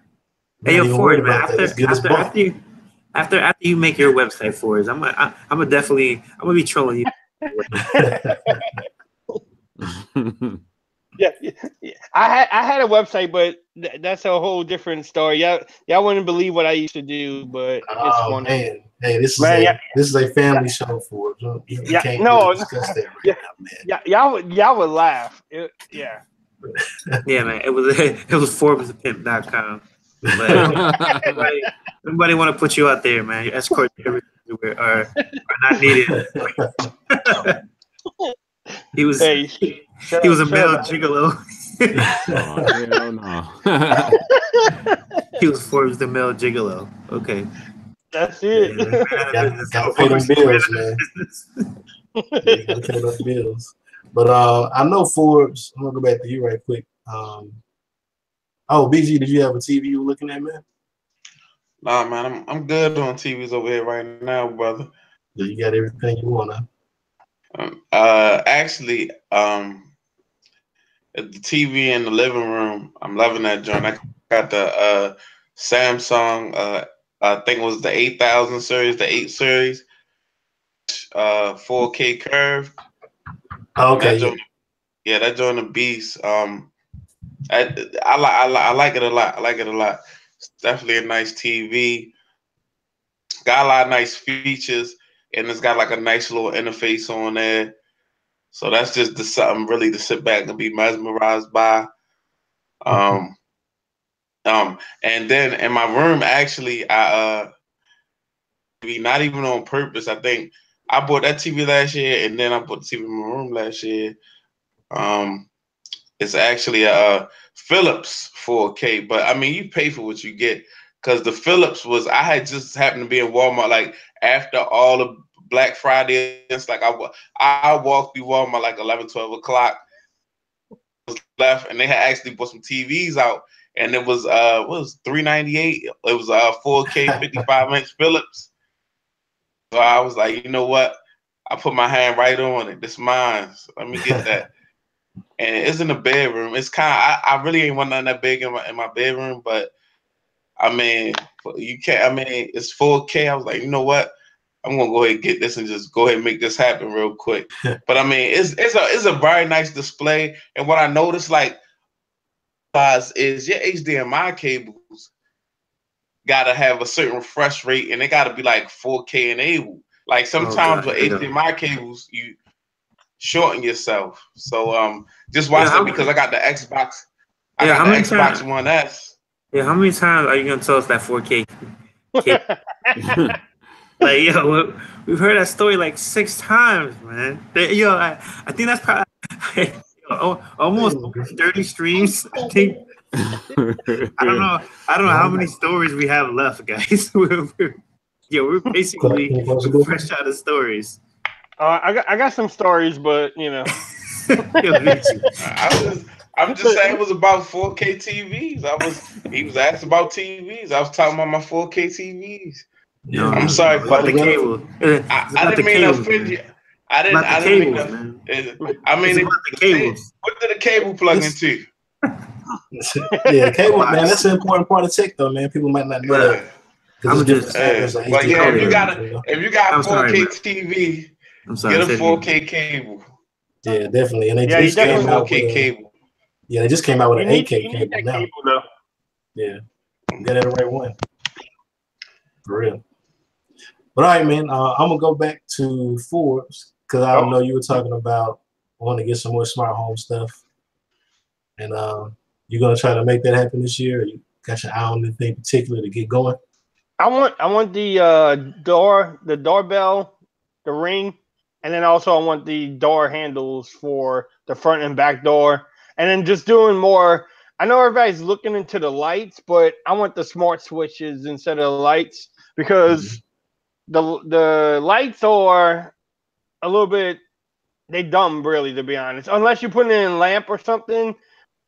C: Hey, yo, Ford, man. After you make your website for us, I'm gonna be trolling you.
B: Yeah. I had a website, but that's a whole different story. Y'all wouldn't believe what I used to do, but it's one.
A: Man, hey, this is a family show for you. You can't really discuss that right now, man.
C: Y'all would laugh. Yeah, man. It was ForbesThePimp.com. But everybody want to put you out there, man. Your escort everywhere are not needed. He was a male gigolo.
E: Hell no.
C: He was Forbes the male gigolo. Okay.
B: That's it.
A: Gotta pay them bills, man. Gotta pay those bills. But I know Forbes. I'm gonna go back to you right quick. BG, did you have a TV you were looking at, man?
D: Nah, man, I'm good on TVs over here right now, brother.
A: You got everything you want, huh?
D: Actually, the TV in the living room, I'm loving that joint. I got the Samsung, I think it was the 8000 series, the 8 series, 4K curve.
A: Okay.
D: That joint a beast. I like it a lot. I like it a lot. It's definitely a nice TV. Got a lot of nice features, and it's got like a nice little interface on there. So that's just something really to sit back and be mesmerized by. And then in my room, actually, I not even on purpose. I think I bought that TV last year, and then I bought the TV in my room last year. It's actually a Philips 4K, but I mean, you pay for what you get, because the Philips I had just happened to be in Walmart like after all of Black Friday. It's like I walked through Walmart like 11, 12 o'clock. Was left, and they had actually bought some TVs out, and it was what was $398. It was a 4K 55-inch Philips. So I was like, you know what? I put my hand right on it. This is mine. So let me get that. And it's in the bedroom. It's kind of I really ain't want nothing that big in my bedroom, but I mean, you can't. I mean, it's 4K. I was like, you know what? I'm gonna go ahead and get this and just go ahead and make this happen real quick. But I mean, it's a very nice display. And what I noticed, like, is your HDMI cables gotta have a certain refresh rate, and they gotta be like 4K enabled. Like sometimes with HDMI cables, you shorten yourself. So just watch it, because I got the Xbox. I got the Xbox One S.
C: Yeah, how many times are you gonna tell us that 4K? Like, yo, we've heard that story like 6 times, man. Yo, I think that's probably almost 30 streams. I think. I don't know how many stories we have left, guys. we're basically fresh out of stories.
B: I got some stories, but you know.
D: I'm just saying it was about 4K TVs. He was asked about TVs. I was talking about my 4K TVs.
C: No,
D: I'm sorry
C: about the cable.
D: I didn't mean to offend you. I didn't mean to. I mean,
C: the cables.
D: What did the cable plug into?
A: Yeah, cable, man. That's an important part of tech, though, man. People might not know that.
C: I'm just
D: if you got 4K TV, get a 4K cable.
A: Yeah, definitely. And they
B: definitely
D: 4K cable.
A: Yeah, they just came out with an 8K
B: you need
A: cable
B: that
A: now.
B: cable though.
A: Yeah, get the right one. For real. But all right, man. I'm gonna go back to Forbes because I know you were talking about wanting to get some more smart home stuff, and you're gonna try to make that happen this year. Or you got your eye on anything particular to get going?
B: I want the doorbell, the ring, and then also I want the door handles for the front and back door, and then just doing more. I know everybody's looking into the lights, but I want the smart switches instead of the lights because the lights are a little bit they dumb really, to be honest. Unless you put it in a lamp or something.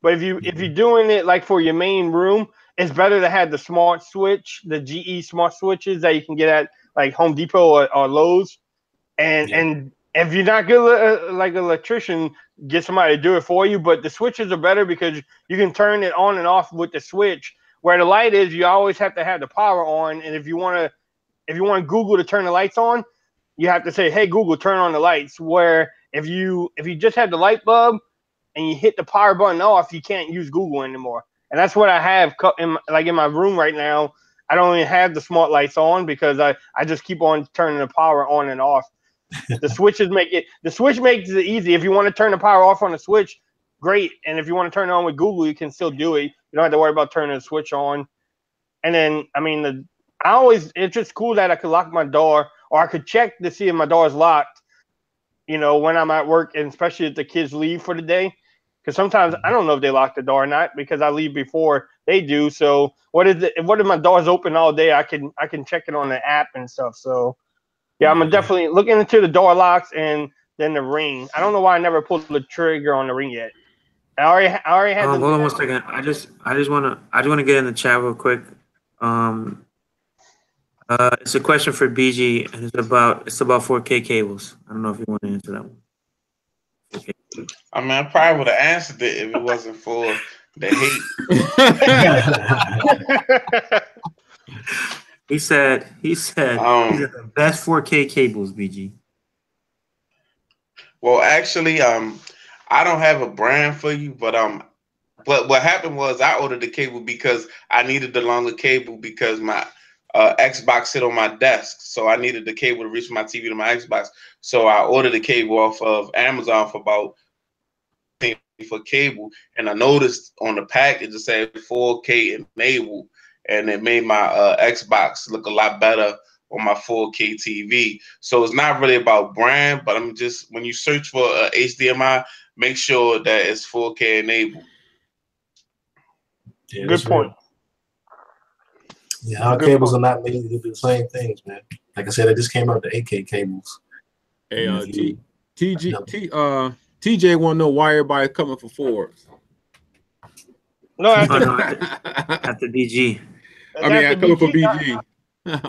B: But if you're doing it like for your main room, it's better to have the smart switch, the GE smart switches that you can get at like Home Depot or Lowe's. And if you're not good like an electrician, get somebody to do it for you. But the switches are better because you can turn it on and off with the switch. Where the light is, you always have to have the power on. And if you want Google to turn the lights on, you have to say, "Hey Google, turn on the lights." Where if you just have the light bulb and you hit the power button off, you can't use Google anymore. And that's what I have in my room right now. I don't even have the smart lights on because I just keep on turning the power on and off. The switch makes it easy. If you want to turn the power off on the switch, great. And if you want to turn it on with Google, you can still do it. You don't have to worry about turning the switch on. And then, I mean, it's just cool that I could lock my door or I could check to see if my door is locked, when I'm at work, and especially if the kids leave for the day. Because sometimes I don't know if they lock the door or not because I leave before they do. So what if my door's open all day? I can check it on the app and stuff. So yeah, I'm definitely looking into the door locks and then the ring. I don't know why I never pulled the trigger on the ring yet. I already had.
C: Hold on one second. I just wanna get in the chat real quick. It's a question for BG, and it's about 4K cables. I don't know if you want to answer that one. Okay.
D: I mean, I probably would have answered it if it wasn't for the hate.
C: He said these are the best 4K cables, BG.
D: Well, actually, I don't have a brand for you, but what happened was I ordered the cable because I needed the longer cable because my Xbox sit on my desk, so I needed the cable to reach my TV to my Xbox. So I ordered the cable off of Amazon for about for cable, and I noticed on the pack it just said 4K enabled, and it made my Xbox look a lot better on my 4K TV. So it's not really about brand, but I'm just, when you search for HDMI, make sure that it's 4K enabled.
A: Yeah,
B: good point.
A: Real. Yeah, our cables are not made to do the same things, man. Like I said, I just came out the 8K cables.
E: Hey, TJ want to know why everybody coming for Forbes.
B: No, after
C: BG.
E: I mean, I'm coming for BG.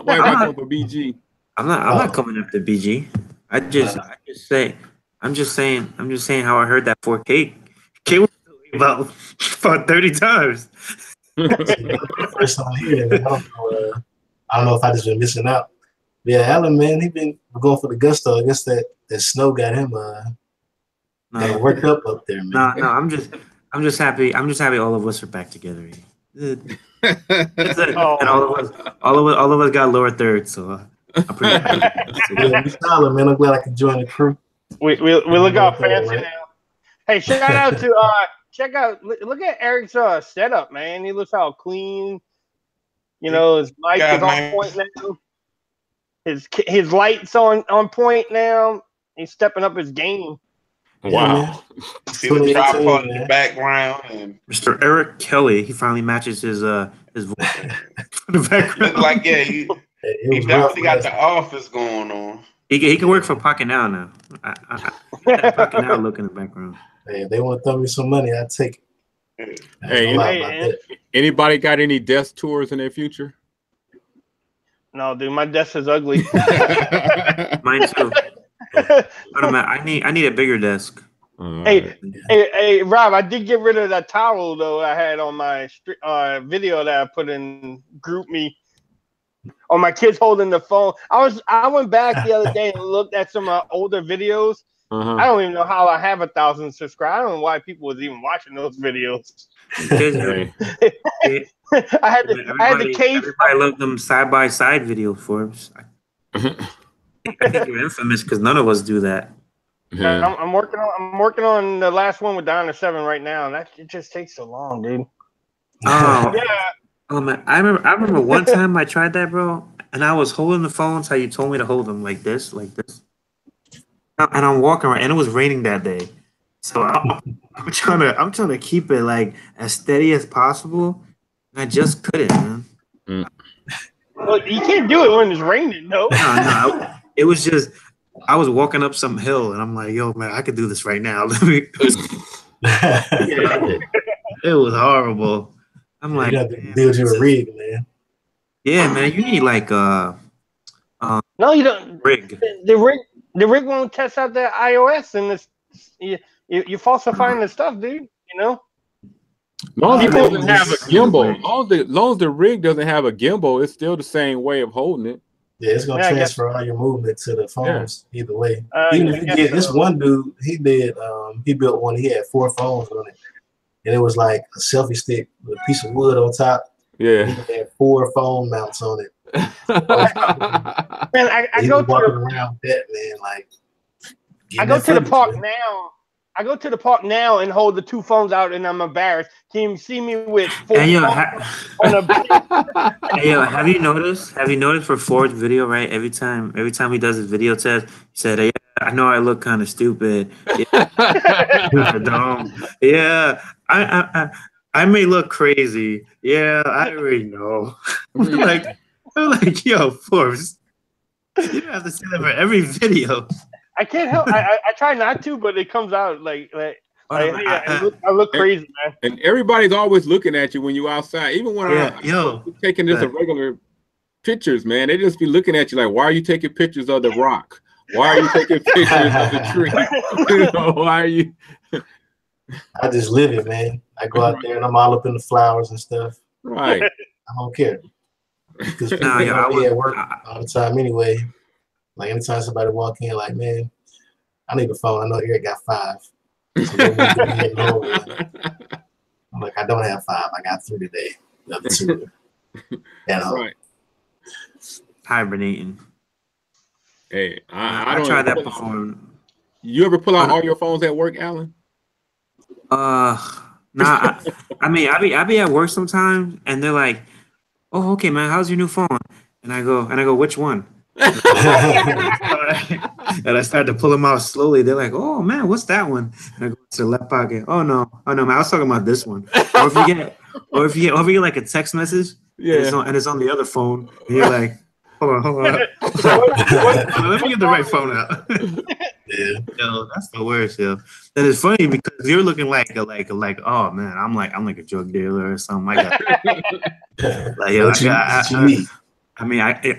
E: Why am I coming for BG?
C: I'm not coming after BG. I'm just saying how I heard that 4K cable about 30 times.
A: First time hearing it, I don't know if I just been missing out. Yeah, Alan, man, he been going for the gusto. I guess that snow got him worked up there, man.
C: No, I'm just happy. I'm just happy all of us are back together. And all of us got lower third, so I'm pretty happy.
A: Yeah, solid, man. I'm glad I could join the crew.
B: We look out fancy now. Hey, shout out to look at Eric's setup, man. He looks all clean. His mic is on point now. His lights on point now. He's stepping up his game.
E: Wow.
D: See the tripod in the background, and
C: Mr. Eric Kelly, he finally matches his voice in the background.
D: Look like he definitely got the office going on.
C: He can work for Pocket now. I Pocket Now look in the background.
A: Hey, if they want to throw me some money, I'd take it.
E: Hey, anybody got any desk tours in their future?
B: No, dude, my desk is ugly.
C: Mine too. But I need a bigger desk.
B: Hey, Rob, I did get rid of that towel though I had on my video that I put in GroupMe. On my kids holding the phone. I went back the other day and looked at some older videos, I don't even know how I have 1,000 subscribers. I don't know why people was even watching those videos.
C: Hey.
B: I had to cave.
C: Everybody loved them side by side video, Forbes. I think you're infamous because none of us do that.
E: Yeah.
B: I'm working on the last one with Donna 7 right now, and it just takes so long, dude.
C: Oh,
B: Yeah.
C: oh man, I remember one time I tried that, bro, and I was holding the phones how you told me to hold them, like this, and I'm walking around, and it was raining that day, so I'm trying to keep it like as steady as possible, and I just couldn't, man.
B: Well, you can't do it when it's raining, no.
C: No, it was just I was walking up some hill, and I'm like, yo, man, I could do this right now. It was horrible. I'm like,
A: you have to build you a rig, man.
C: Yeah, man, you need like
B: no, you don't.
C: rig.
B: The rig won't test out the iOS, and you're falsifying the stuff, dude. You know.
E: Long as it doesn't have a gimbal, long as the rig doesn't have a gimbal, it's still the same way of holding it.
A: Yeah, it's gonna transfer all your movement to the phones either way. Even if you get this one dude, he built one. He had 4 phones on it, and it was like a selfie stick with a piece of wood on top.
E: Yeah,
A: he had 4 phone mounts on it.
B: Man, I go
A: walking around that, man. Like,
B: I go to the park now. I go to the park now and hold the 2 phones out, and I'm embarrassed. Can you see me with 4 phones on a
C: Hey, yo, have you noticed for Ford's video, right? Every time he does his video test, he said, "Yeah, I know I look kind of stupid. Yeah, dumb. Yeah, I may look crazy. Yeah, I already know." I'm like, yo, Forbes, you don't have to say that for every video.
B: I can't help. I try not to, but it comes out like I look crazy, man.
E: And everybody's always looking at you when you're outside. Even when I'm taking just a regular pictures, man, they just be looking at you like, "Why are you taking pictures of the rock? Why are you taking pictures of the tree? You know, why are you?"
A: I just live it, man. I go out there and I'm all up in the flowers and stuff.
E: Right.
A: I don't care. Because I be at work all the time anyway. Like anytime somebody walk in, like, man, I need a phone. I know Eric got 5. So I'm like, I don't have 5. I got 3 today. The other 2.
E: Right.
C: Hibernating.
E: Hey,
C: I tried that before.
E: You ever pull out all your phones at work, Alan?
C: Nah. I mean, I be at work sometimes, and they're like, "Oh, okay, man, how's your new phone?" And I go, "Which one?" And I start to pull them out slowly. They're like, "Oh man, what's that one?" And I go to the left pocket. Oh no, man, I was talking about this one. Or if you get like a text message, and it's on the other phone, and you're like, hold on. Let me get the right phone out.
A: Yeah,
C: yo, that's the worst, yo. And it's funny because you're looking like oh man, I'm like a drug dealer or something.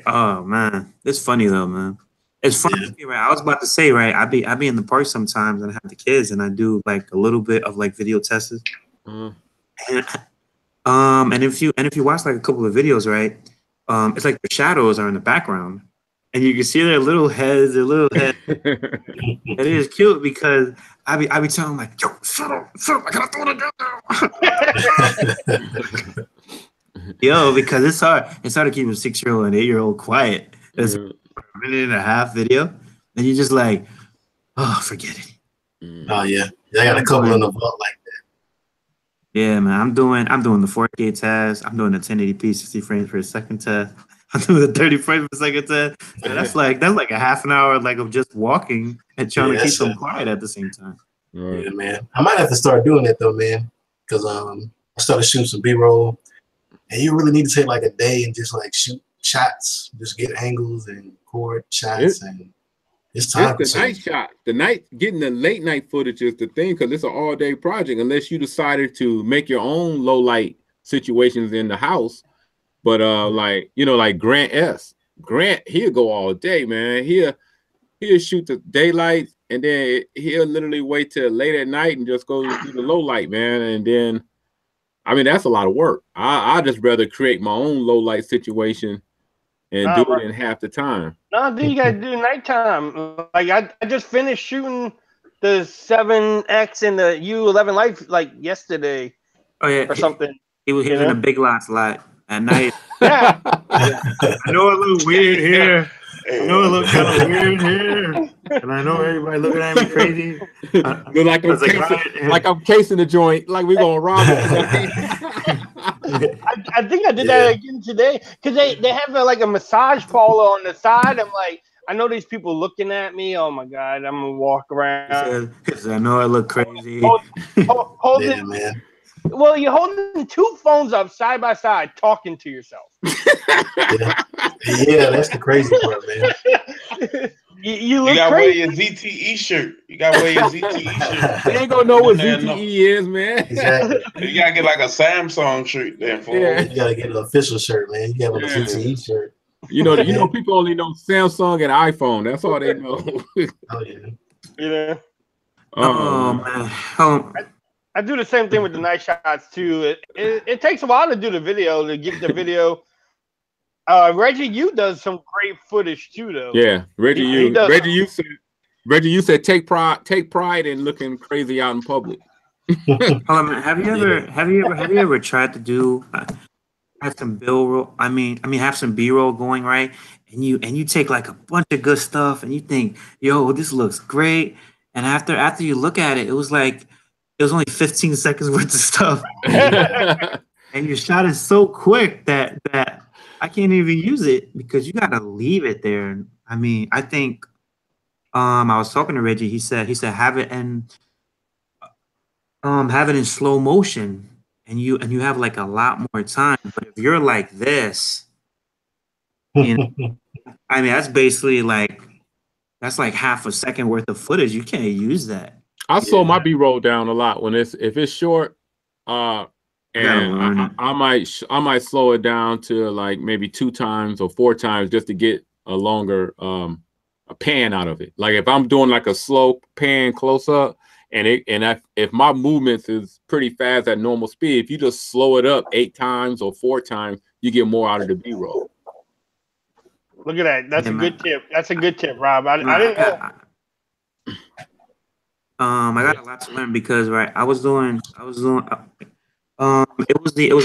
C: Oh man, it's funny though, man. It's funny, right? I was about to say, right? I be in the park sometimes and I have the kids and I do like a little bit of like video tests. And if you watch like a couple of videos, right? It's like the shadows are in the background and you can see their little heads. And it is cute because I be telling them like, "Yo, shut up, I gotta throw it down." Yo, because it's hard to keep a 6-year-old and 8-year-old quiet. It's a minute and a half video, and you're just like, "Oh, forget it."
A: Oh yeah, I got a couple in the vault like that.
C: Yeah, man, I'm doing the 4K test. I'm doing the 1080p 60 frames per second test. I'm doing the 30 frames per second test. And that's like a half an hour like of just walking and trying to keep them quiet at the same time.
A: Yeah, man. I might have to start doing that though, man, because I started shooting some B-roll. And you really need to take like a day and just like shoot shots, just get angles and record shots, and it's time.
E: It's the night shot. Getting the late night footage is the thing because it's an all day project. Unless you decided to make your own low light situations in the house, but like Grant, he'll go all day, man. He'll shoot the daylight and then he'll literally wait till late at night and just go do the low light, man, and then. I mean, that's a lot of work. I just rather create my own low light situation and do it in half the time.
B: No, dude, you gotta do nighttime. Like I just finished shooting the 7X and the U11 Life like yesterday
C: Oh yeah,
B: or something.
C: He was in a Big Lots lot at night.
B: Yeah.
F: I know it look weird here. I know it look kind of weird here. And I know everybody looking at me crazy.
E: Look like I'm casing the joint, like we gonna rob it.
B: I think I did that again today because they have like a massage parlor on the side. I'm like, I know these people looking at me. Oh my god, I'm gonna walk around.
C: Because I know I look crazy.
B: Holding,
A: man.
B: Well, you're holding two phones up side by side, talking to yourself.
A: Yeah, that's the crazy part, man.
B: You look
D: gotta
B: crazy.
D: wear your ZTE shirt. You gotta wear your ZTE shirt.
E: They ain't gonna know what ZTE is, man.
A: Exactly.
D: You gotta get like a Samsung shirt then for it.
A: You gotta get an official shirt, man. You gotta have a ZTE shirt.
E: You know, people only know Samsung and iPhone. That's all they know.
A: Oh yeah.
B: Yeah.
C: Oh man.
B: I do the same thing with the night shots too. It takes a while to do the video, to get the video. Reggie Yu does some great footage too, though.
E: Yeah, Reggie Yu said take pride in looking crazy out in public.
C: Have you ever tried to do have some have some B-roll going, right? And you take like a bunch of good stuff and you think, yo, this looks great. And after you look at it, it was only 15 seconds worth of stuff. And your shot is so quick that I can't even use it because you gotta leave it there. I mean, I think I was talking to Reggie, he said have it in slow motion and you have like a lot more time. But if you're like this, you know, I mean that's basically like half a second worth of footage. You can't use that.
E: I slow my B-roll down a lot when if it's short, and I might slow it down to like maybe 2 times or 4 times just to get a longer a pan out of it. Like if I'm doing like a slow pan close up, if my movements is pretty fast at normal speed, if you just slow it up 8 times or 4 times, you get more out of the B-roll.
B: Look at that. That's a good tip. That's a good tip, Rob. I didn't know.
C: I got a lot to learn because I was doing it was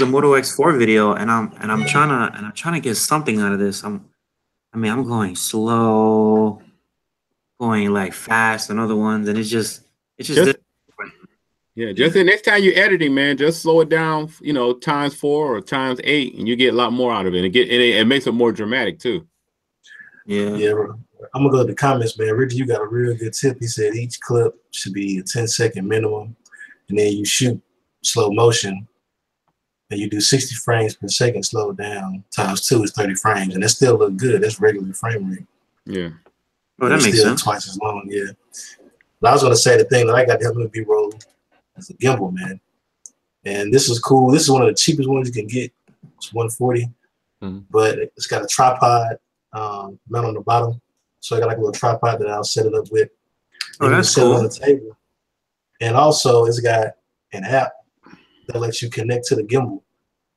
C: a Moto X4 video and I'm trying to get something out of this. I'm going slow, going like fast and other ones, and it's just
E: yeah, just the next time you're editing, man, just slow it down, times 4 or times 8, and you get a lot more out of it. It makes it more dramatic too.
A: Yeah, I'm gonna go to the comments, man. Richard, you got a real good tip. He said each clip should be a 10-second minimum, and then you shoot slow motion, and you do 60 frames per second, slow down, times 2 is 30 frames, and that still look good. That's regular frame rate.
E: Yeah.
C: Oh, that makes sense.
A: Twice as long, yeah. But I was gonna say the thing that I got to help me B-roll is a gimbal, man. And this is cool. This is one of the cheapest ones you can get. It's $140, but it's got a tripod mount on the bottom. So I got like a little tripod that I'll set it up with.
C: Oh, that's cool.
A: On the table. And also it's got an app that lets you connect to the gimbal.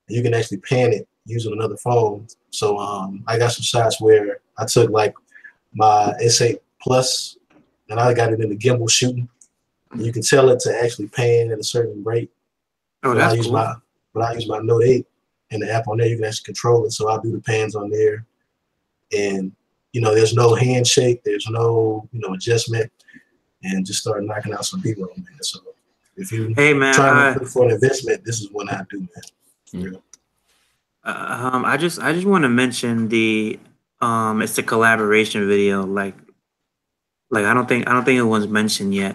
A: And you can actually pan it using another phone. So I got some shots where I took like my S8 Plus and I got it in the gimbal shooting. And you can tell it to actually pan at a certain rate.
C: Oh, that's cool.
A: But I use my Note 8 and the app on there, you can actually control it. So I'll do the pans on there. And there's no handshake, there's no adjustment, and just start knocking out some B-roll, man. So if you trying to look for an investment, this is one I do, man.
C: I just want to mention the it's a collaboration video. Like I don't think it was mentioned yet.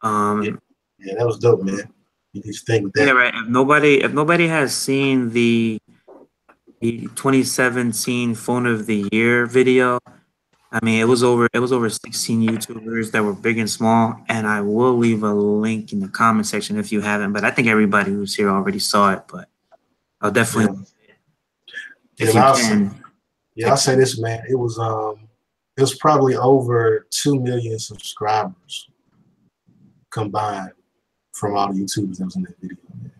A: Yeah, that was dope, man. You need to think with that.
C: Yeah, right. If nobody has seen the 2017 Phone of the Year video, I mean, it was over 16 YouTubers that were big and small, and I will leave a link in the comment section if you haven't, but I think everybody who's here already saw it, but I'll definitely
A: I'll say this, man. It was probably over 2 million subscribers combined from all the YouTubers that was in that video, man.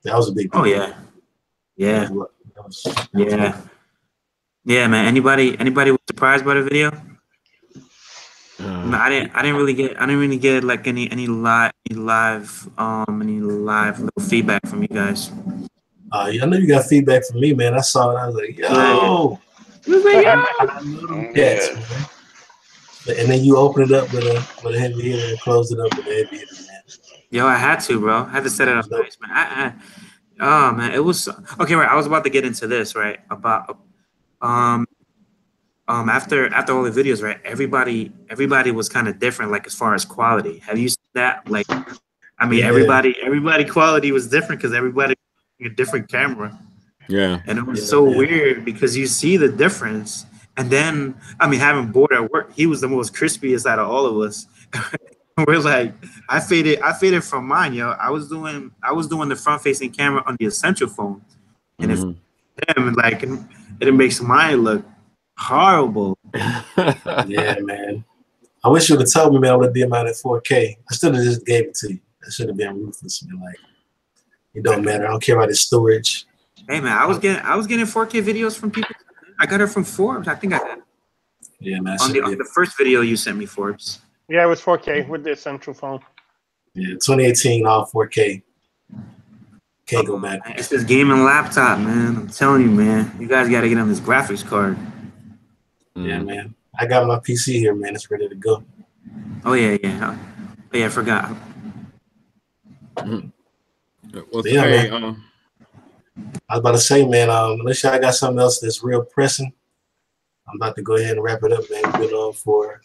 A: That was a big deal.
C: Oh yeah. Yeah. Yeah, man. Anybody was surprised by the video? No, I didn't really get like any live little feedback from you guys.
A: I know you got feedback from me, man. I saw it. I was like, yo. I know them cats, man. And then you open it up with a heavy hitter and close it up with a heavy hitter, man.
C: Yo, I had to, bro. I had to set it up nice, man. Oh man, it was okay. Right, I was about to get into this, right? About after all the videos, right? Everybody was kind of different, like as far as quality. Have you seen that? Like, I mean, everybody quality was different because everybody had a different camera.
E: Yeah.
C: And it was so weird because you see the difference. And then, I mean, having Board at work, he was the most crispiest out of all of us. We're like, I faded from mine, yo. I was doing the front facing camera on the Essential phone. And if him, like, it makes mine look horrible.
A: Yeah, man. I wish you would have told me, man, I would have been out at 4K. I still have just gave it to you. I should have been ruthless, man. Like, it don't matter. I don't care about the storage.
C: Hey man, I was getting 4K videos from people. I got it from Forbes. I think I got it.
A: Yeah, man.
C: On the first video you sent me, Forbes.
B: Yeah, it was 4K with the Essential phone.
A: Yeah, 2018 all 4K. Can't go back.
C: It's this gaming laptop, man. I'm telling you, man. You guys got to get on this graphics card.
A: Yeah, man. I got my PC here, man. It's ready to go.
C: Oh yeah. Oh, yeah, I forgot.
E: Well,
A: yeah,
E: hey,
A: man. I was about to say, man, unless y'all got something else that's real pressing, I'm about to go ahead and wrap it up, man. Been on for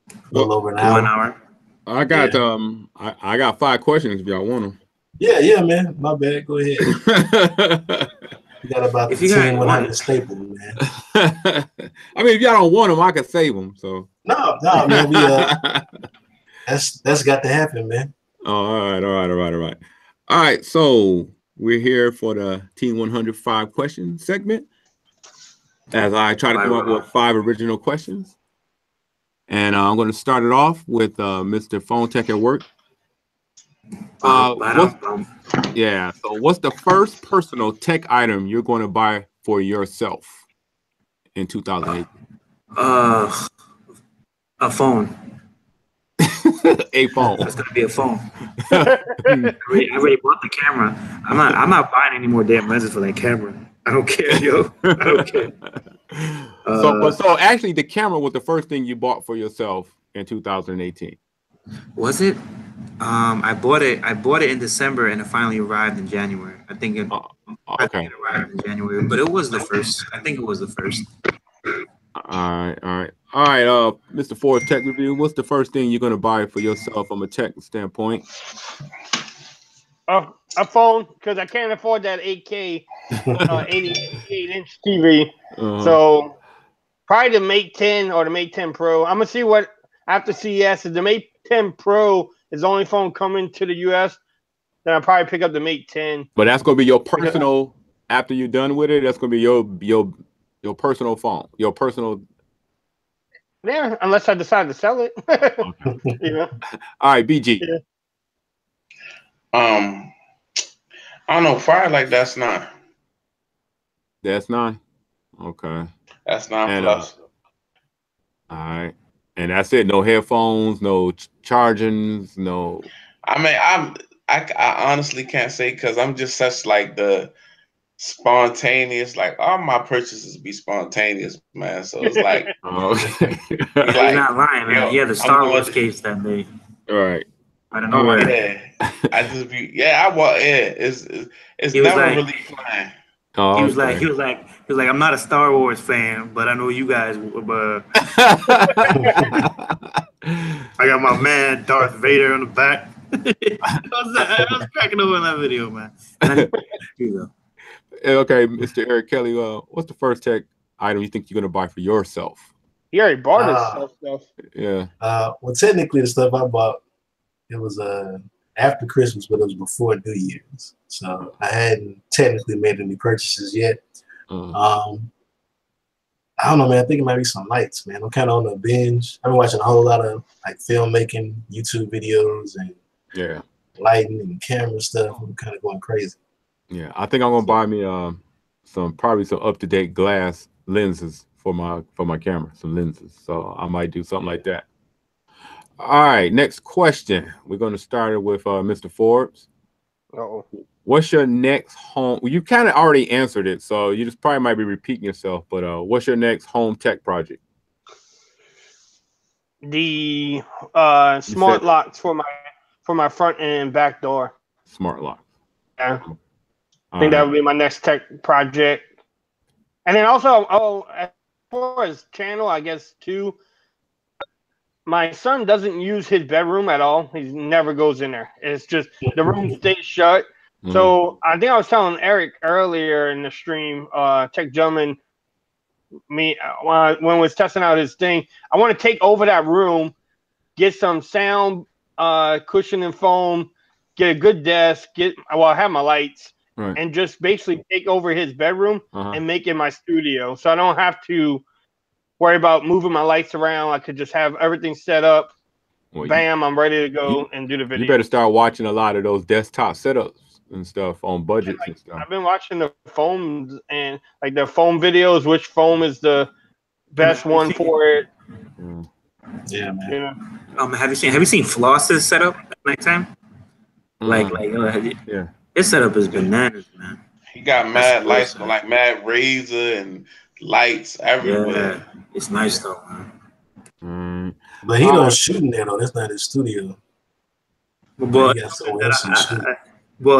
A: a little over an hour.
C: 1 hour.
E: I got I got 5 questions if y'all want them.
A: Yeah, man. My bad. Go ahead. You got about the 100 staple, man.
E: I mean, if y'all don't want them, I can save them. So
A: no, man. We that's got to happen, man.
E: Oh, all right. So we're here for the Team 105 question segment. As I try to come up with 5 original questions, and I'm going to start it off with Mr. Phone Tech at Work. So what's the first personal tech item you're going to buy for yourself in 2008?
C: A phone.
E: A phone.
C: It's gonna be a phone. I already bought the camera. I'm not buying any more damn lenses for that camera. I don't care, yo. I don't care.
E: So actually, the camera was the first thing you bought for yourself in 2018.
C: Was it? I bought it in December, and it finally arrived in January. I think it arrived in January, but it was the first. I think it was the first.
E: All right. Mr. Forbes Tech Review. What's the first thing you're going to buy for yourself from a tech standpoint?
B: A phone, because I can't afford that 8K 88-inch TV. So probably the Mate 10 or the Mate 10 Pro. I'm gonna see what after CES. If the Mate 10 Pro is the only phone coming to the US, then I'll probably pick up the Mate 10.
E: But that's gonna be your personal. After you're done with it, that's gonna be your personal phone, your personal.
B: Yeah, unless I decide to sell it.
E: Okay.
B: Yeah.
E: All right, BG.
B: Yeah.
D: I don't know. Fire like that's 9.
E: That's 9. Okay.
D: That's 9 plus.
E: All right, and that's it. No headphones, no chargings, no.
D: I mean, I honestly can't say because I'm just such like the spontaneous. Like all my purchases be spontaneous, man. So it's like,
C: He's not lying, man. Yeah, the Star Wars case that day.
E: All right.
C: I don't know where.
D: Yeah, I just be It's never
C: like,
D: really flying.
C: Oh, he was like, I'm not a Star Wars fan, but I know you guys. But I got my man Darth Vader in the back. I was cracking over in that video, man.
E: Okay, Mr. Eric Kelly, what's the first tech item you think you're gonna buy for yourself?
B: He already bought his stuff.
E: Yeah.
A: Well, technically, the stuff I bought, it was after Christmas, but it was before New Year's, so I hadn't technically made any purchases yet. I don't know, man. I think it might be some lights, man. I'm kind of on a binge. I've been watching a whole lot of like filmmaking YouTube videos and lighting and camera stuff. I'm kind of going crazy.
E: Yeah, I think I'm gonna buy me probably some up-to-date glass lenses for my camera, some lenses. So I might do something like that. All right, next question. We're going to start it with Mr. Forbes.
B: Uh-oh.
E: What's your next home? Well, you kind of already answered it, so you just probably might be repeating yourself. But what's your next home tech project?
B: The smart locks for my front and back door.
E: Smart lock.
B: Yeah. I think that would be my next tech project. And then also, as far as channel, I guess too, my son doesn't use his bedroom at all. He never goes in there. It's just the room stays shut. So I think I was telling Eric earlier in the stream, Tech Gentleman, when I was testing out his thing, I want to take over that room, get some sound, cushion and foam, get a good desk, I have my lights, and just basically take over his bedroom and make it my studio. So I don't have to worry about moving my lights around. I could just have everything set up. Well, bam, I'm ready to go and do the video.
E: You better start watching a lot of those desktop setups and stuff on budgets and stuff.
B: I've been watching the foams and like the foam videos, which foam is the best one for it.
A: Yeah, man.
C: Have you seen Floss's setup at nighttime? His setup is bananas, man.
D: He got mad lights, like mad razor and lights everywhere.
C: Yeah, it's nice though, man.
A: But he don't shoot in there though. That's not his studio.
C: Well,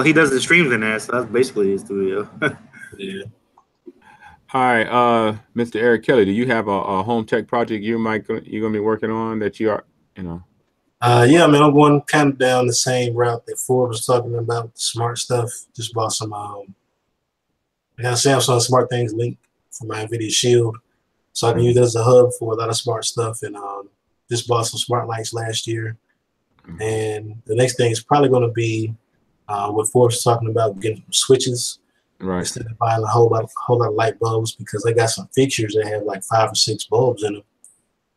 C: he does the streams in there, so that's basically his studio.
A: Yeah.
E: All right, Mr. Eric Kelly, do you have a home tech project you're gonna be working on that you are,
A: Yeah, man, I'm going kind of down the same route that Forbes was talking about, the smart stuff. Just bought some. I got a Samsung Smart Things link for my NVIDIA Shield, so I can use it as a hub for a lot of smart stuff. And just bought some smart lights last year. And the next thing is probably going to be what Forbes was talking about, getting some switches.
E: Right.
A: Instead of buying a whole lot of light bulbs, because they got some fixtures that have like 5 or 6 bulbs in them.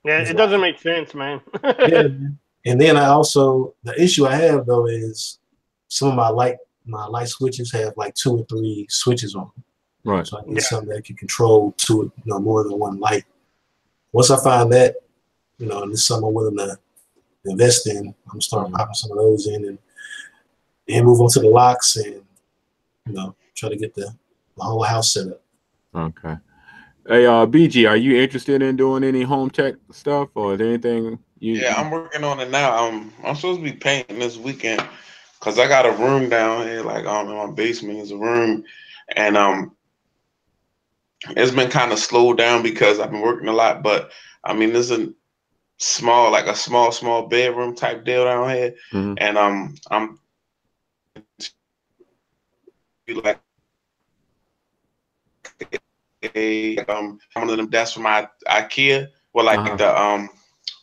B: Yeah, it doesn't make sense, man.
A: Yeah. And then the issue I have though is some of my light switches have like 2 or 3 switches on them.
E: Right.
A: So I need something that can control more than one light. Once I find that, and this is something I'm willing to invest in, I'm gonna start popping some of those in and move on to the locks and try to get the whole house set up.
E: Okay. Hey, BG, are you interested in doing any home tech stuff, or is there anything
D: I'm working on it now. I'm supposed to be painting this weekend because I got a room down here, like in my basement is a room, and it's been kind of slowed down because I've been working a lot. But I mean, there's a small bedroom type deal down here, and I'm like one of them desks from my IKEA, where like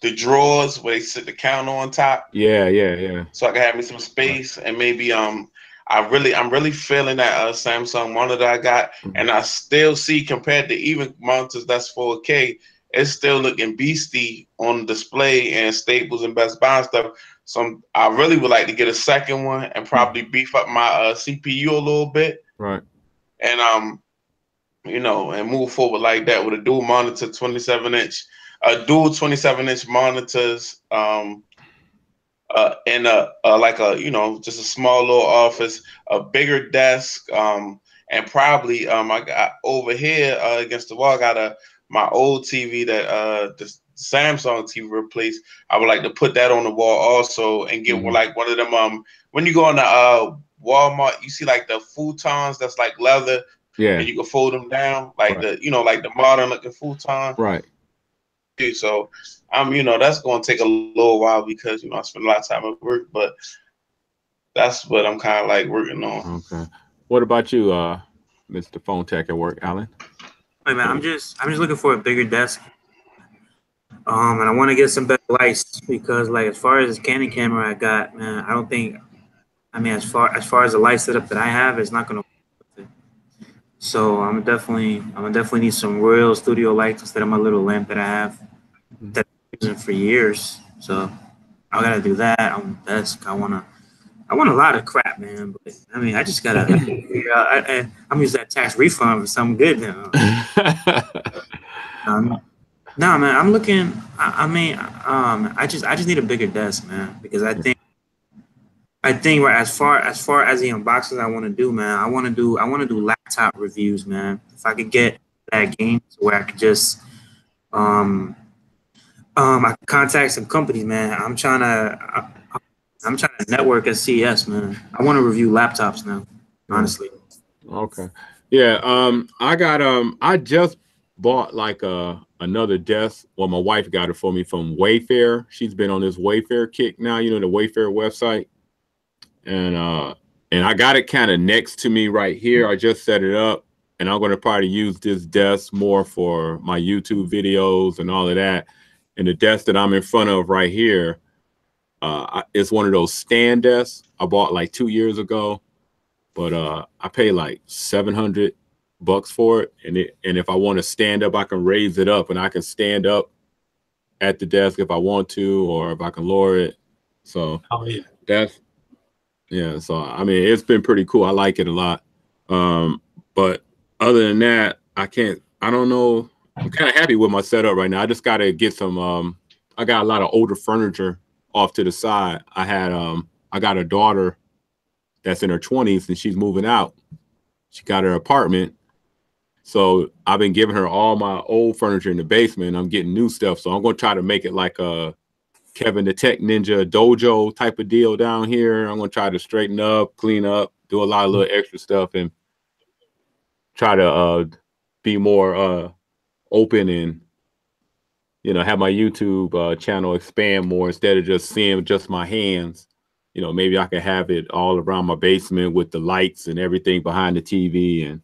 D: the drawers where they sit the counter on top.
E: Yeah.
D: So I can have me some space, and maybe I'm really feeling that Samsung monitor I got, and I still see compared to even monitors that's 4K, it's still looking beastie on display and Staples and Best Buy and stuff. So I really would like to get a second one and probably beef up my CPU a little bit.
E: Right.
D: And and move forward like that with a dual monitor, 27-inch, dual 27-inch monitors, and just a small little office, a bigger desk, and probably I got over here against the wall, I got my old TV that the Samsung TV replaced. I would like to put that on the wall also and get like one of them. When you go on the Walmart, you see like the futons that's like leather.
E: Yeah.
D: And you can fold them down like like the modern looking futon.
E: Right.
D: So that's going to take a little while because I spend a lot of time at work, but that's what I'm kind of like working on.
E: Okay. What about you, Mr. Phone Tech at work, Alan?
C: Hey man, I'm just looking for a bigger desk. And I want to get some better lights because like as far as this Canon camera I got, man, as far as the light setup that I have, it's not gonna work with it. So I'm gonna definitely need some real studio lights instead of my little lamp that I have that I've been using for years. So I gotta do that on the desk. I want a lot of crap, man. But I just gotta figure out. I'm gonna use that tax refund for something good now. No, man, I'm looking. I mean, I just need a bigger desk, man, because I think right, as far as the unboxings I want to do, man, I want to do laptop reviews, man. If I could get that game to where I could just I could contact some companies, man. I'm trying to network at CES, man. I want to review laptops now, honestly.
E: Okay. Yeah. I just bought like another desk. Well, my wife got it for me from Wayfair. She's been on this Wayfair kick now, the Wayfair website. And I got it kind of next to me right here. I just set it up, and I'm going to probably use this desk more for my YouTube videos and all of that. And the desk that I'm in front of right here, it's one of those stand desks I bought like 2 years ago, but I paid like $700 for it. And if I want to stand up, I can raise it up, and I can stand up at the desk if I want to, or if I can lower it. So so I mean, it's been pretty cool. I like it a lot. But other than that, I don't know. I'm kind of happy with my setup right now. I just got to get some, I got a lot of older furniture off to the side. I got a daughter that's in her 20s, and she's moving out. She got her apartment. So I've been giving her all my old furniture in the basement. I'm getting new stuff. So I'm going to try to make it like a Kevin the Tech Ninja dojo type of deal down here. I'm going to try to straighten up, clean up, do a lot of little extra stuff, and try to be more open and have my YouTube channel expand more instead of just seeing just my hands. Maybe I could have it all around my basement with the lights and everything behind the TV, and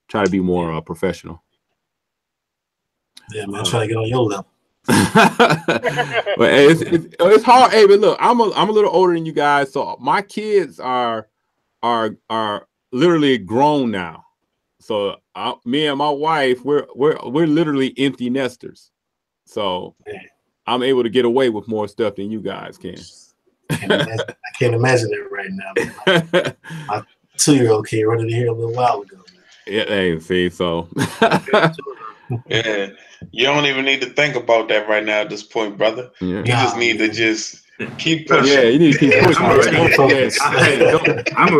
E: try to be more professional.
A: Yeah, man, try to get on your level.
E: But it's hard. Hey, but look, I'm a little older than you guys, so my kids are literally grown now. So me and my wife, we're literally empty nesters. So I'm able to get away with more stuff than you guys can.
A: I can't imagine it right now. My 2-year-old came running in here a little while ago.
E: Yeah, hey, see, so
D: yeah, you don't even need to think about that right now at this point, brother.
E: Yeah.
D: You just need to just keep pushing.
E: Yeah, you need to keep pushing.
F: I'm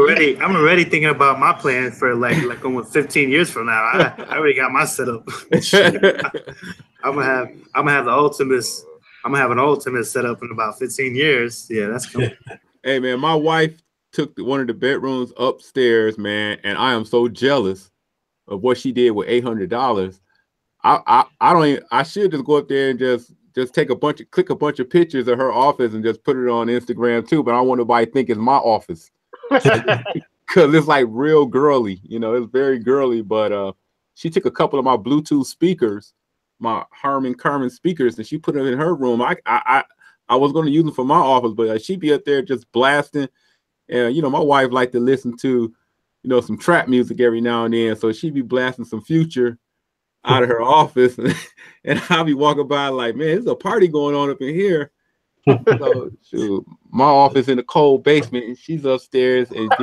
F: already thinking about my plan for like almost 15 years from now. I already got my setup. I'm gonna have the ultimate. I'm gonna have an ultimate setup in about 15 years. Yeah, that's cool.
E: Hey man, my wife took one of the bedrooms upstairs, man, and I am so jealous of what she did with $800. I should just go up there and just click a bunch of pictures of her office and just put it on Instagram too, but I don't want nobody to think it's my office. Because it's like real girly, it's very girly. But she took a couple of my Bluetooth speakers, my Harman Kardon speakers, and she put them in her room. I was going to use them for my office, but she'd be up there just blasting. And my wife liked to listen to some trap music every now and then, so she'd be blasting some Future out of her office, and I'll be walking by like, man, there's a party going on up in here. So shoot, my office in the cold basement, and she's upstairs. And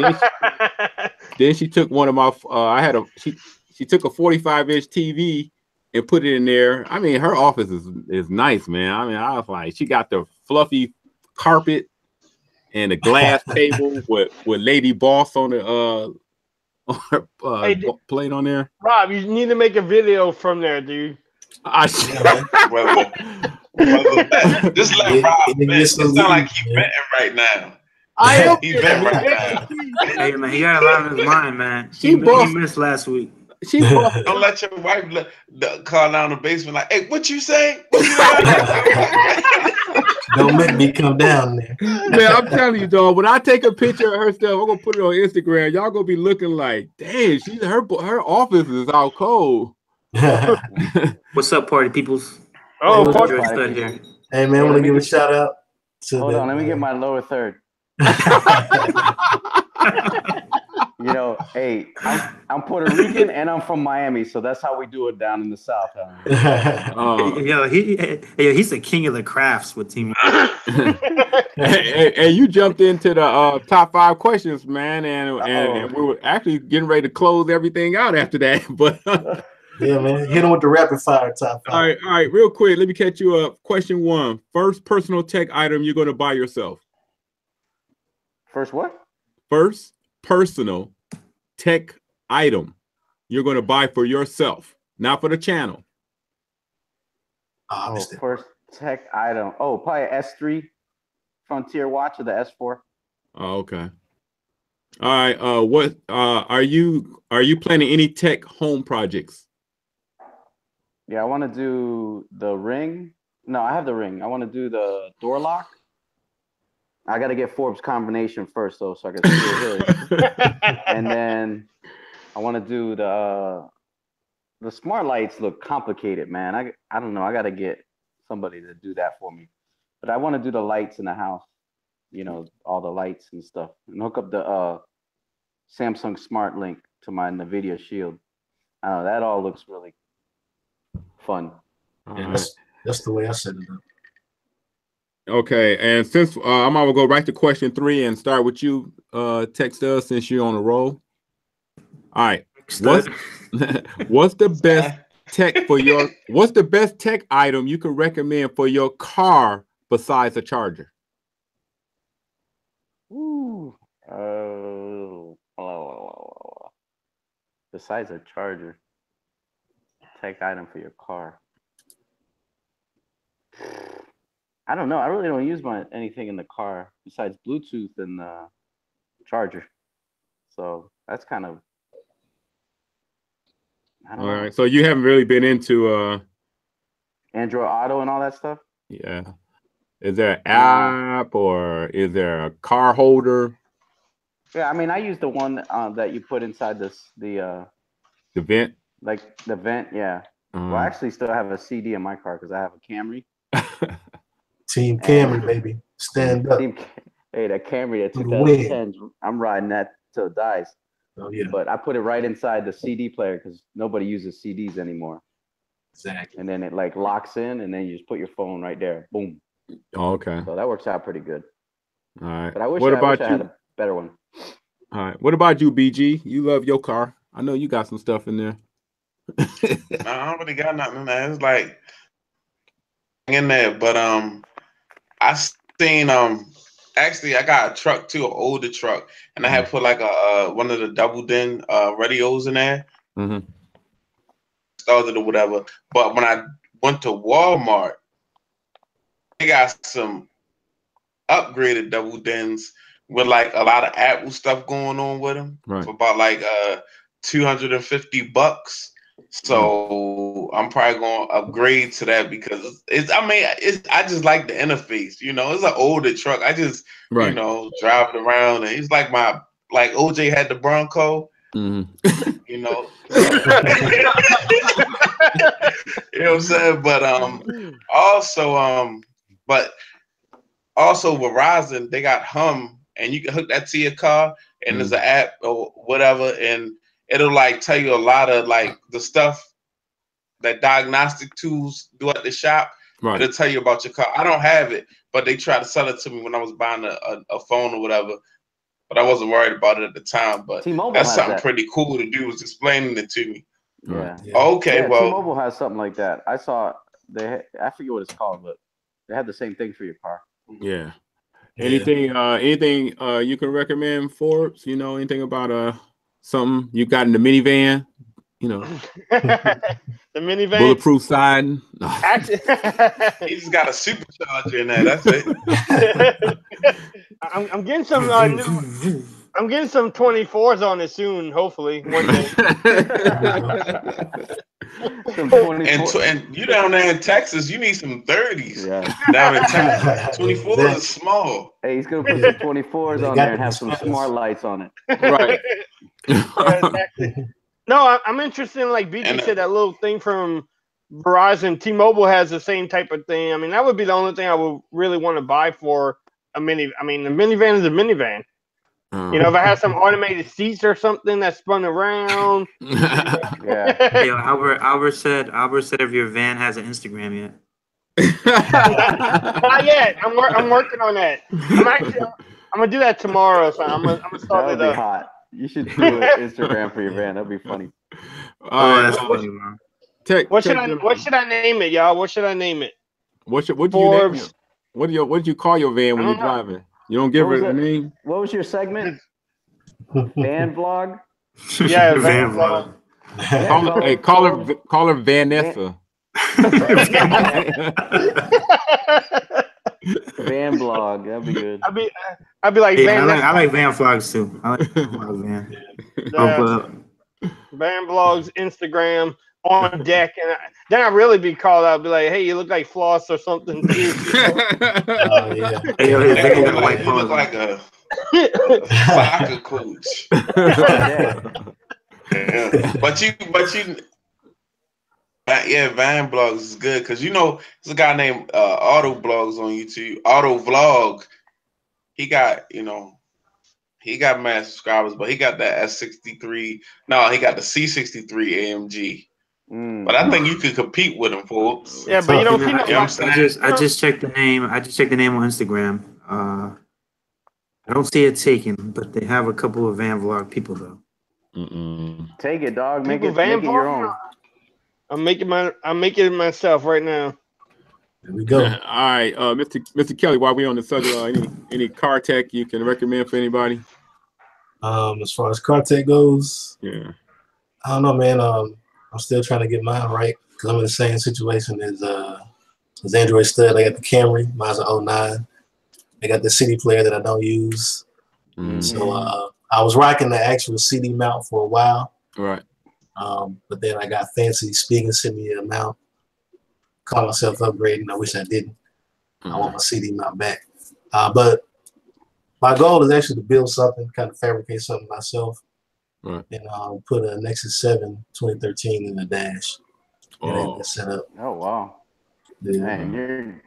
E: then she took one of my she took a 45-inch TV and put it in there. I mean, her office is nice, man. I mean, I was like, she got the fluffy carpet and a glass table with Lady Boss on the plate on there.
B: Rob, you need to make a video from there, dude.
D: Just let Rob vent. It sounds like he's venting right now. He's venting right now.
F: Hey man, he got a lot on his mind, man. He missed last week.
D: Don't let your wife call down the basement like, hey, what you say?
A: Don't make me come down there.
E: Man, I'm telling you, dog, when I take a picture of her stuff, I'm gonna put it on Instagram. Y'all gonna be looking like, damn, her office is out cold.
F: What's up, party peoples?
B: Oh,
F: party here.
A: Hey man, I want to give a shout out to
G: Hold on, let me get my lower third. Hey, I'm Puerto Rican and I'm from Miami, so that's how we do it down in the South.
F: He's the king of the crafts with Team.
E: Hey, you jumped into the top 5 questions, man, and we were actually getting ready to close everything out after that. But
A: Yeah, man. Hit him with the rapid fire top 5.
E: All right, real quick. Let me catch you up. Question 1: first personal tech item you're going to buy yourself.
G: First what?
E: First personal tech item you're going to buy for yourself, not for the channel.
G: Oh, first tech item. Oh, probably S3 Frontier watch or the S4.
E: Oh, okay. All right. What are you planning any tech home projects?
G: Yeah, I want to do the Ring. No, I have the Ring. I want to do the door lock. I got to get Forbes combination first, though, so I can see it. And then I want to do the smart lights. Look complicated, man. I don't know. I got to get somebody to do that for me. But I want to do the lights in the house. You know, all the lights and stuff, and hook up the Samsung Smart Link to my NVIDIA Shield. I don't know. That all looks really fun.
A: Yeah, that's the way I set it up.
E: Okay, and since I'm gonna go right to question 3 and start with you, Text us, since you're on a roll. All right, what's the best tech for your? What's the best tech item you can recommend for your car besides a charger?
G: Ooh. Besides a charger, tech item for your car. I don't know. I really don't use anything in the car besides Bluetooth and charger. So that's kind of. I don't know.
E: All right. So you haven't really been into
G: Android Auto and all that stuff?
E: Yeah. Is there an app or is there a car holder?
G: Yeah, I mean, I use the one that you put inside the
E: vent.
G: Like the vent, yeah. Well, I actually still have a CD in my car because I have a Camry.
A: Team Camry, baby. Stand up.
G: Hey, that Camry, that 2010, I'm riding that till it dies.
A: Oh, yeah.
G: But I put it right inside the CD player because nobody uses CDs anymore.
A: Exactly.
G: And then it like locks in, and then you just put your phone right there. Boom.
E: Oh, okay.
G: So that works out pretty good.
E: All right.
G: But I wish
E: I
G: had a better one.
E: All right. What about you, BG? You love your car. I know you got some stuff in there.
D: No, I don't really got nothing in there. It's like in there, but I seen actually I got a truck too, an older truck, and I had put like a one of the double din radios in there. Started or whatever. But when I went to Walmart, they got some upgraded double dins with like a lot of Apple stuff going on with them for about like $250. So I'm probably gonna upgrade to that because I just like the interface, you know. It's an older truck. I just you know, drive it around, and it's like like OJ had the Bronco. You know. You know what I'm saying? But also Verizon, they got Hum, and you can hook that to your car, and there's an app or whatever, and it'll like tell you a lot of like the stuff that diagnostic tools do at the shop. It'll tell you about your car. I don't have it, but they tried to sell it to me when I was buying a phone or whatever. But I wasn't worried about it at the time. But that's something pretty cool to do, is explaining it to me.
G: Yeah.
D: Okay.
G: Yeah,
D: well,
G: T-Mobile has something like that. I saw I forget what it's called, but they have the same thing for your car.
E: Yeah. Anything you can recommend, Forbes? You know, anything about something you got in the minivan? You know,
B: the minivan,
E: bulletproof siding.
B: Actually,
D: he's got a supercharger in there. That's it.
B: I'm getting some. I'm getting some 24s on it soon. Hopefully, one day.
D: And you down there in Texas, you need some 30s. Yeah. Down in Texas, 24s is small.
G: Hey, he's gonna put some 24s on there and have some smart lights on it.
E: Right.
B: Exactly. No, I'm interested in, like BG said, that little thing from Verizon. T-Mobile has the same type of thing. I mean, that would be the only thing I would really want to buy for a mini. I mean, the minivan is a minivan. You know, if I have some automated seats or something that spun around.
C: Yeah. Hey, Albert said if your van has an Instagram yet.
B: Not yet. I'm working on that. I'm gonna do that tomorrow. So I'm gonna start
G: that would be hot. You should do an Instagram for your van. That'd be funny.
C: That's funny, man.
B: What should I name it, y'all? What should I name it?
E: What you name
B: Forbes.
E: it? What do you call your van when you're driving? You don't give it a name.
G: What was your segment? Van vlog.
B: Yeah, van vlog.
E: Call her Vanessa.
G: Van vlog. That'd be good.
B: I'd be like,
F: yeah, I like van vlogs too. I like van.
B: Van vlogs, Instagram, on deck, and then I really be called out. Be like, hey, you look like Floss or something.
D: You look like a soccer coach. Yeah. But van blogs is good because there's a guy named Auto Blogs on YouTube. Auto Vlog. He got mad subscribers, but he got that S63. No, he got the C63 AMG. But I think you could compete with him, folks.
B: Yeah, but you don't see no.
C: I just checked the name. I just checked the name on Instagram. I don't see it taken, but they have a couple of van vlog people though.
G: Take it, dog. Make it your own.
B: I'm making it myself right now.
A: There we go.
E: All right, Mr. Kelly, while we're on the subject, any car tech you can recommend for anybody?
A: As far as car tech goes,
E: yeah,
A: I don't know, man. I'm still trying to get mine right because I'm in the same situation as Android Stud. I got the Camry, mine's an 09. I got the CD player that I don't use. So I was rocking the actual CD mount for a while.
E: Right.
A: But then I got fancy. Speaking sent me a mount. Call myself upgrading. I wish I didn't. I want my CD mount back. But my goal is actually to build something, kind of fabricate something myself.
E: Right.
A: And put a Nexus 7 2013 in the dash. And set up.
G: Oh wow.
A: Yeah.
G: Man,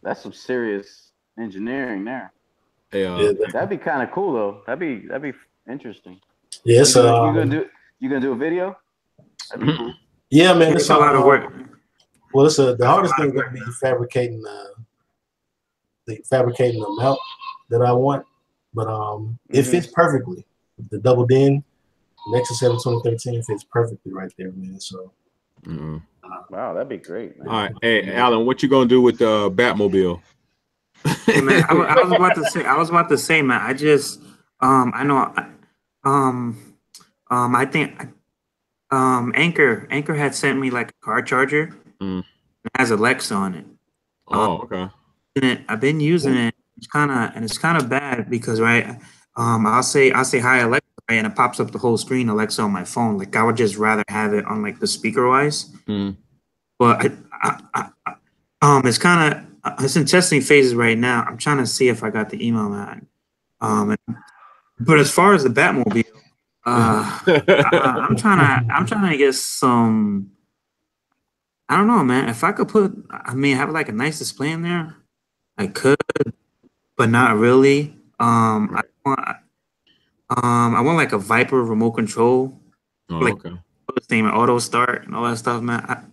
G: that's some serious engineering there. That'd be kind of cool though. That'd be interesting.
A: Yeah,
G: you gonna do a video? That'd be cool.
A: Yeah, man,
C: it's a lot of work.
A: Well, the hardest thing is gonna be fabricating the mount that I want, but it fits perfectly. The double DIN Nexus 7 2013 fits perfectly right there, man. So,
G: wow, that'd be great, man.
E: All right, hey, Alan, what you gonna do with the Batmobile?
C: Hey, man, I was about to say, man. I just, I know, I think, Anchor had sent me like a car charger. It has Alexa on it.
E: Oh, okay.
C: I've been using it. It's kind of bad because I'll say hi Alexa, right, and it pops up the whole screen Alexa on my phone. Like I would just rather have it on like the speaker wise. But it's in testing phases right now. I'm trying to see if I got the email man. But as far as the Batmobile, I'm trying to get some. I don't know, man. If I could have like a nice display in there, I could, but not really. I want like a Viper remote control, like same auto start and all that stuff, man.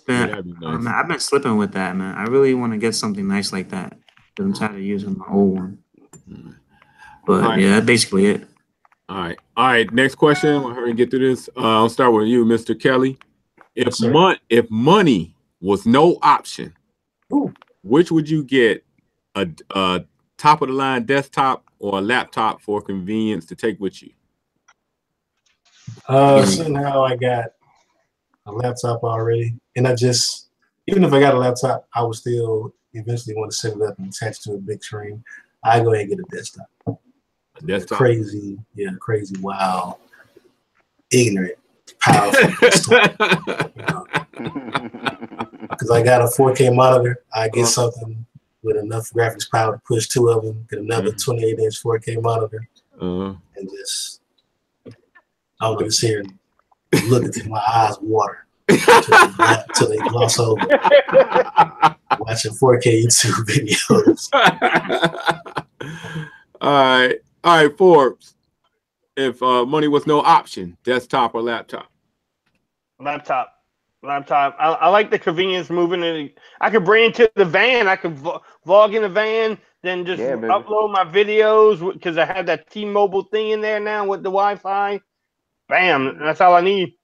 E: That'd be nice.
C: I've been slipping with that, man. I really want to get something nice like that. I'm tired of using my old one. But yeah, that's basically it.
E: All right. Next question. We'll hurry and get through this. I'll start with you, Mr. Kelly. If money was no option, which would you get? A top of the line desktop or a laptop for convenience to take with you?
A: Seeing how I got a laptop already, and even if I got a laptop, I would still eventually want to set it up and attach to a big screen. I go ahead and get a desktop.
E: A desktop?
A: Crazy, wow, ignorant, powerful desktop. Because I got a 4K monitor, I get something with enough graphics power to push two of them, get another 28-inch 4K monitor, and just I would just here and look until my eyes water until they gloss over. Watching 4K YouTube videos.
E: All right, Forbes. If money was no option, desktop or laptop?
B: Laptop. I like the convenience moving it. I could bring it to the van. I could vlog in the van, then just upload my videos because I have that T-Mobile thing in there now with the Wi-Fi. Bam, that's all I need.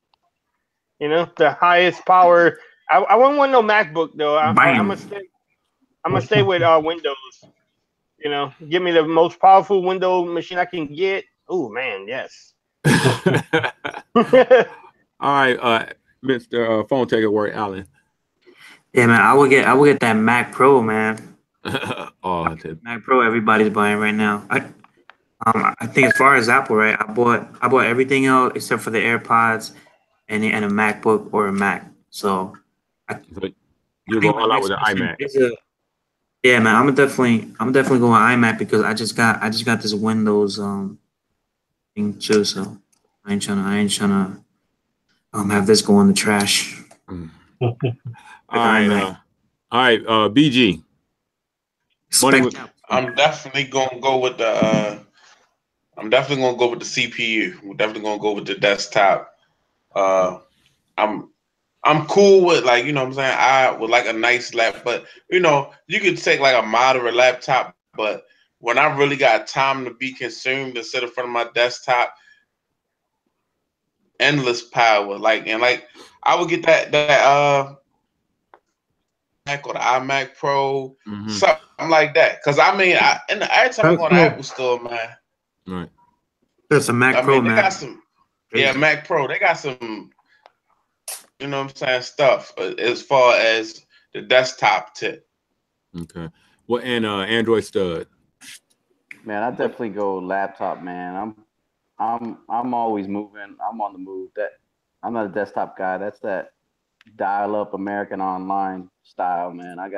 B: You know, the highest power. I wouldn't want no MacBook though. I'm
C: Bam.
B: gonna stay with Windows. You know, give me the most powerful Windows machine I can get. Oh man, yes.
E: All right, Mr. Phone Taker Work, Allen.
C: Yeah, man. I would get that Mac Pro, man.
E: Oh,
C: Mac Pro, everybody's buying right now. I think as far as Apple, right? I bought everything else except for the AirPods and a MacBook or a Mac. So
E: so you go all out with an iMac.
C: Yeah, man. I'm definitely going iMac because I just got this Windows thing too. So I ain't trying to have this go in the trash.
E: All right, BG.
D: I'm definitely gonna go with the. I'm definitely gonna go with the CPU. We're definitely gonna go with the desktop. I'm cool with, like, you know what I'm saying, I would like a nice laptop, but you know, you could take like a moderate laptop, but when I really got time to be consumed and sit in front of my desktop, endless power. Like I would get that Mac or the iMac Pro, something like that. Cause I mean, and every time I go to Apple Store, man.
E: Right.
C: There's a Mac Pro,
D: they
C: man.
D: got some, Mac Pro. They got some, you know what I'm saying, stuff as far as the desktop tip.
E: Okay. Well, and Android stud.
G: Man, I definitely go laptop, man. I'm always moving. I'm on the move. I'm not a desktop guy. That's that dial-up American Online style, man. I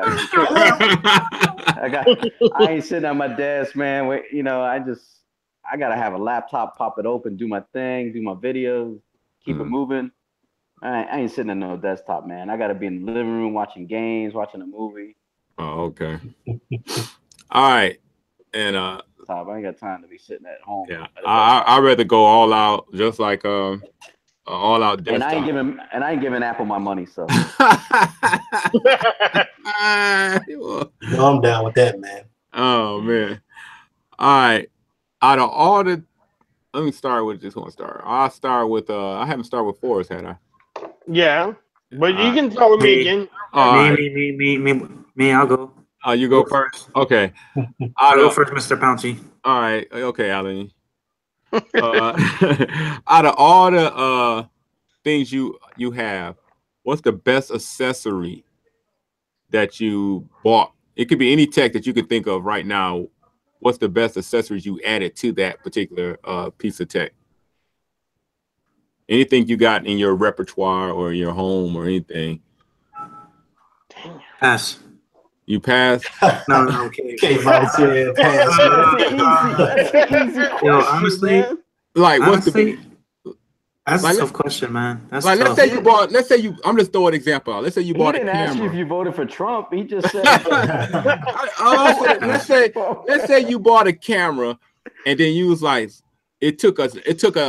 G: ain't sitting at my desk, man. You know, I gotta have a laptop, pop it open, do my thing, do my videos, keep it moving. I ain't sitting at no desktop, man. I gotta be in the living room watching games, watching a movie.
E: Oh, okay. All right. And
G: I ain't got time to be sitting at home.
E: Yeah, I'd rather go all out, just like all out desktop.
G: And I ain't giving Apple my money, so.
A: No, I'm down with that, man.
E: Oh man. All right. Out of all the, let me start with this one star. I'll start with I haven't started with Forrest, had I?
B: Yeah. But you can start with me again.
C: Me, I'll go.
E: Oh, you go first? Okay.
C: I'll go first, Mr. Pounchy.
E: All right. Okay, Alan. Out of all the things you have, what's the best accessory that you bought? It could be any tech that you could think of right now. What's the best accessories you added to that particular piece of tech? Anything you got in your repertoire or your home or anything?
C: Pass.
E: You pass?
C: No, okay.
A: Can't volunteer pass.
G: That's an easy question,
C: honestly,
G: man.
E: Like, what's
C: that's
E: like,
C: a tough question, man. That's
E: like,
C: tough.
E: let's say I'm just throwing an example out. Let's say you bought a camera.
G: He didn't ask you if you voted for Trump. He just said.
E: let's say you bought a camera, and then you was like, it took an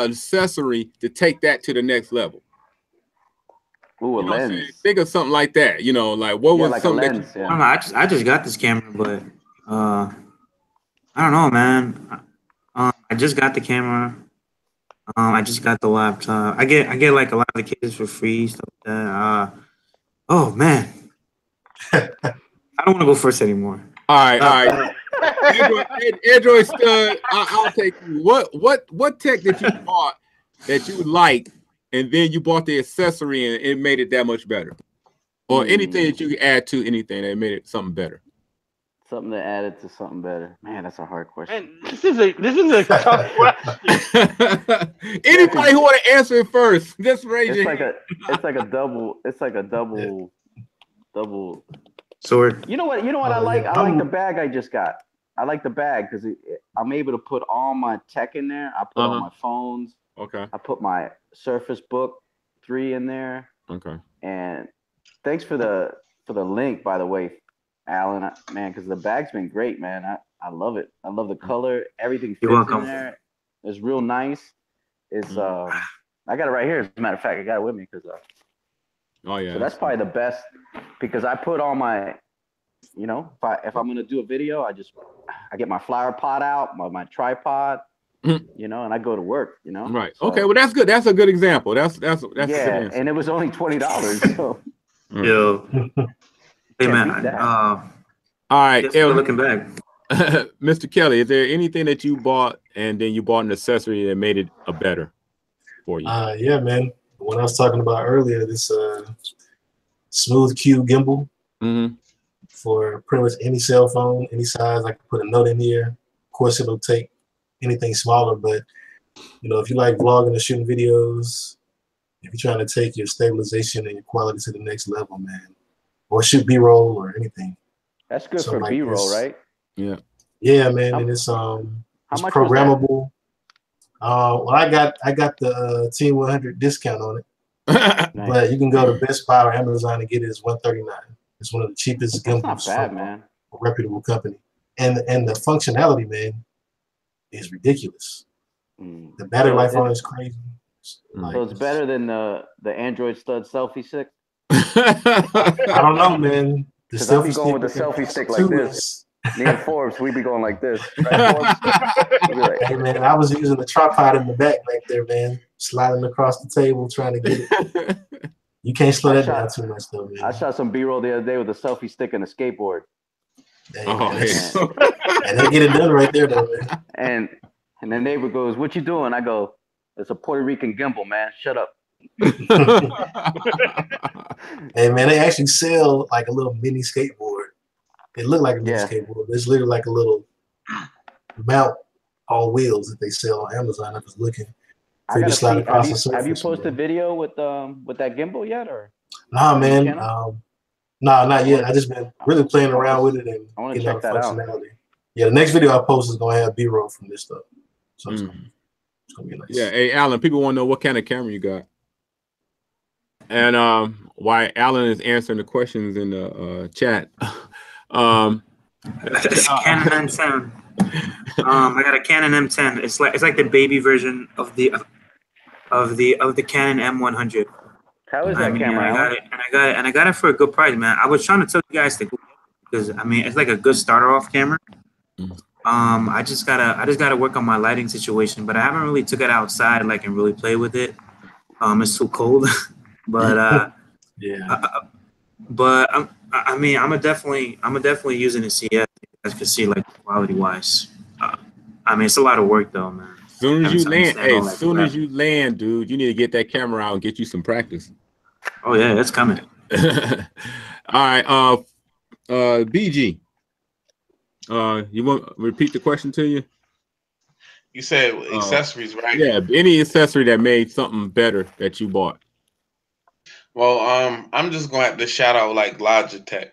E: accessory to take that to the next level.
G: Ooh, a lens.
E: Think of something like that. You know, like what was
G: like
E: something
G: a lens,
E: that you,
C: I don't know. I just got this camera, but I don't know, man. I just got the camera. I just got the laptop. I get like a lot of the cases for free, stuff like that. Oh man, I don't want to go first anymore.
E: All right. Android stud. I'll take you. What tech that you bought that you liked, and then you bought the accessory and it made it that much better, or anything that you could add to anything that made it something better.
G: Something that added to something better. Man, that's a hard question.
B: Man, this is a tough question.
E: Anybody who want to answer it first, just raise your hand.
G: It's like a double
C: sword.
G: You know what I like? I like the bag I just got. I like the bag because I'm able to put all my tech in there. I put all my phones.
E: Okay.
G: I put my Surface Book 3 in there.
E: Okay.
G: And thanks for the link, by the way, Alan, man, because the bag's been great, man. I love it. I love the color. Everything fits in there. It's real nice. It's I got it right here. As a matter of fact, I got it with me because
E: oh yeah.
G: So that's probably the best because I put all my, if I'm gonna do a video, I get my flower pot out, my tripod, you know, and I go to work, you know.
E: Right.
G: So,
E: Okay. Well, that's good. That's a good example. That's a good
G: yeah,
E: answer.
G: and it was only $20. So
F: Yo,
C: Hey
G: Can't
C: man,
G: beat that.
E: All right.
C: guess we're looking back.
E: Mr. Kelly, is there anything that you bought and then you bought an accessory that made it a better for you?
A: Yeah, man. When I was talking about earlier, this smooth Q gimbal
E: Mm-hmm.
A: for pretty much any cell phone, any size. I can put a note in here. Of course, it'll take anything smaller, but you know, if you like vlogging or shooting videos, if you're trying to take your stabilization and your quality to the next level, man, or shoot B-roll or anything.
G: that's good
A: So
G: for
A: like
G: B-roll,
A: this.
G: right?
E: Yeah.
A: Yeah, man, and it's
G: How
A: it's
G: much was that?
A: programmable. Well, I got the Team 100 discount on it,
G: Nice.
A: but you can go to Best Buy or Amazon and get it as $139. It's one of the cheapest
G: That's not
A: gimbals
G: bad,
A: from
G: man.
A: a reputable company, and the functionality, man, is ridiculous.
G: Mm.
A: The battery
G: So
A: life on it is crazy.
E: Mm.
G: So it's better than the Android stud selfie stick?
A: I don't know, man. The
G: 'Cause I'll be
A: selfie
G: going with
A: stick
G: the selfie stick like this. Me and Forbes, we be going like this. Right, Forbes? We be like,
A: Hey, man, I was using the tripod in the back there, man, sliding across the table trying to get it. You can't slow that down too much, though, man.
G: I shot some B-roll the other day with a selfie stick and a skateboard.
A: Hey,
E: Oh,
A: man,
E: yeah.
A: and they get it done right there, though, man.
G: And the neighbor goes, "What you doing?" I go, "It's a Puerto Rican gimbal, man. Shut up."
A: Hey, man, they actually sell like a little mini skateboard. It looked like a mini
G: Yeah.
A: skateboard, but it's literally like a little mount on wheels that they sell on Amazon. I was looking.
G: I
A: For you to
G: gotta
A: slide
G: see.
A: across the
G: Have you
A: surface,
G: posted
A: man.
G: video with that gimbal yet, or?
A: Nah,
G: on your
A: man.
G: channel?
A: No, not yet. I just been really playing around with it and
G: I wanna
A: getting all
G: check
A: the
G: that out.
A: functionality. Yeah, the next video I post is gonna have B-roll from this stuff. So it's gonna be nice.
E: Yeah. Hey, Alan, people want to know what kind of camera you got. And while Alan is answering the questions in the chat,
C: Canon M10. I got a Canon M10. It's like the baby version of the Canon M100.
G: How is that camera,
C: I
G: Alan?
C: got it for a good price, man. I was trying to tell you guys to, because I mean it's like a good starter off camera. I just gotta work on my lighting situation, but I haven't really took it outside like and really play with it. It's too cold, but
A: yeah.
C: But I'm definitely using the CS. As you can see, like quality wise. I mean, it's a lot of work though, man.
E: as soon as you land,
C: Understand all
E: as
C: that
E: soon
C: crap.
E: as you land, dude, you need to get that camera out and get you some practice.
C: Oh yeah, it's coming.
E: All right, BG. You want to repeat the question to you?
D: You said accessories, right?
E: Yeah, any accessory that made something better that you bought.
D: Well, I'm just gonna have to shout out like Logitech.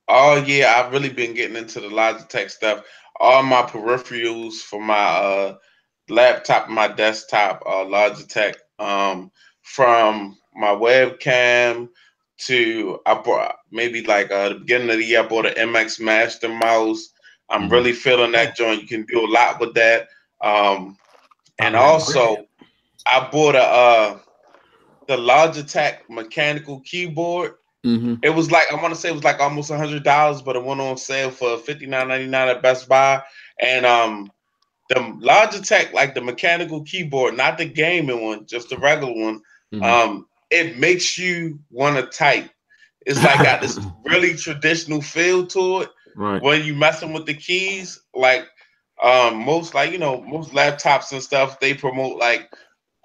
D: All year I've really been getting into the Logitech stuff. All my peripherals for my laptop and my desktop are Logitech. From my webcam to I bought maybe like the beginning of the year I bought an MX Master mouse. I'm really feeling that joint. You can do a lot with that. And also I bought the Logitech mechanical keyboard. It was like, I want to say it was like almost $100, but it went on sale for $59.99 at Best Buy. And the Logitech, like the mechanical keyboard, not the gaming one, just the regular one, it makes you want to type. It's like got this really traditional feel to it.
E: Right.
D: When you messing with the keys, like most laptops and stuff, they promote like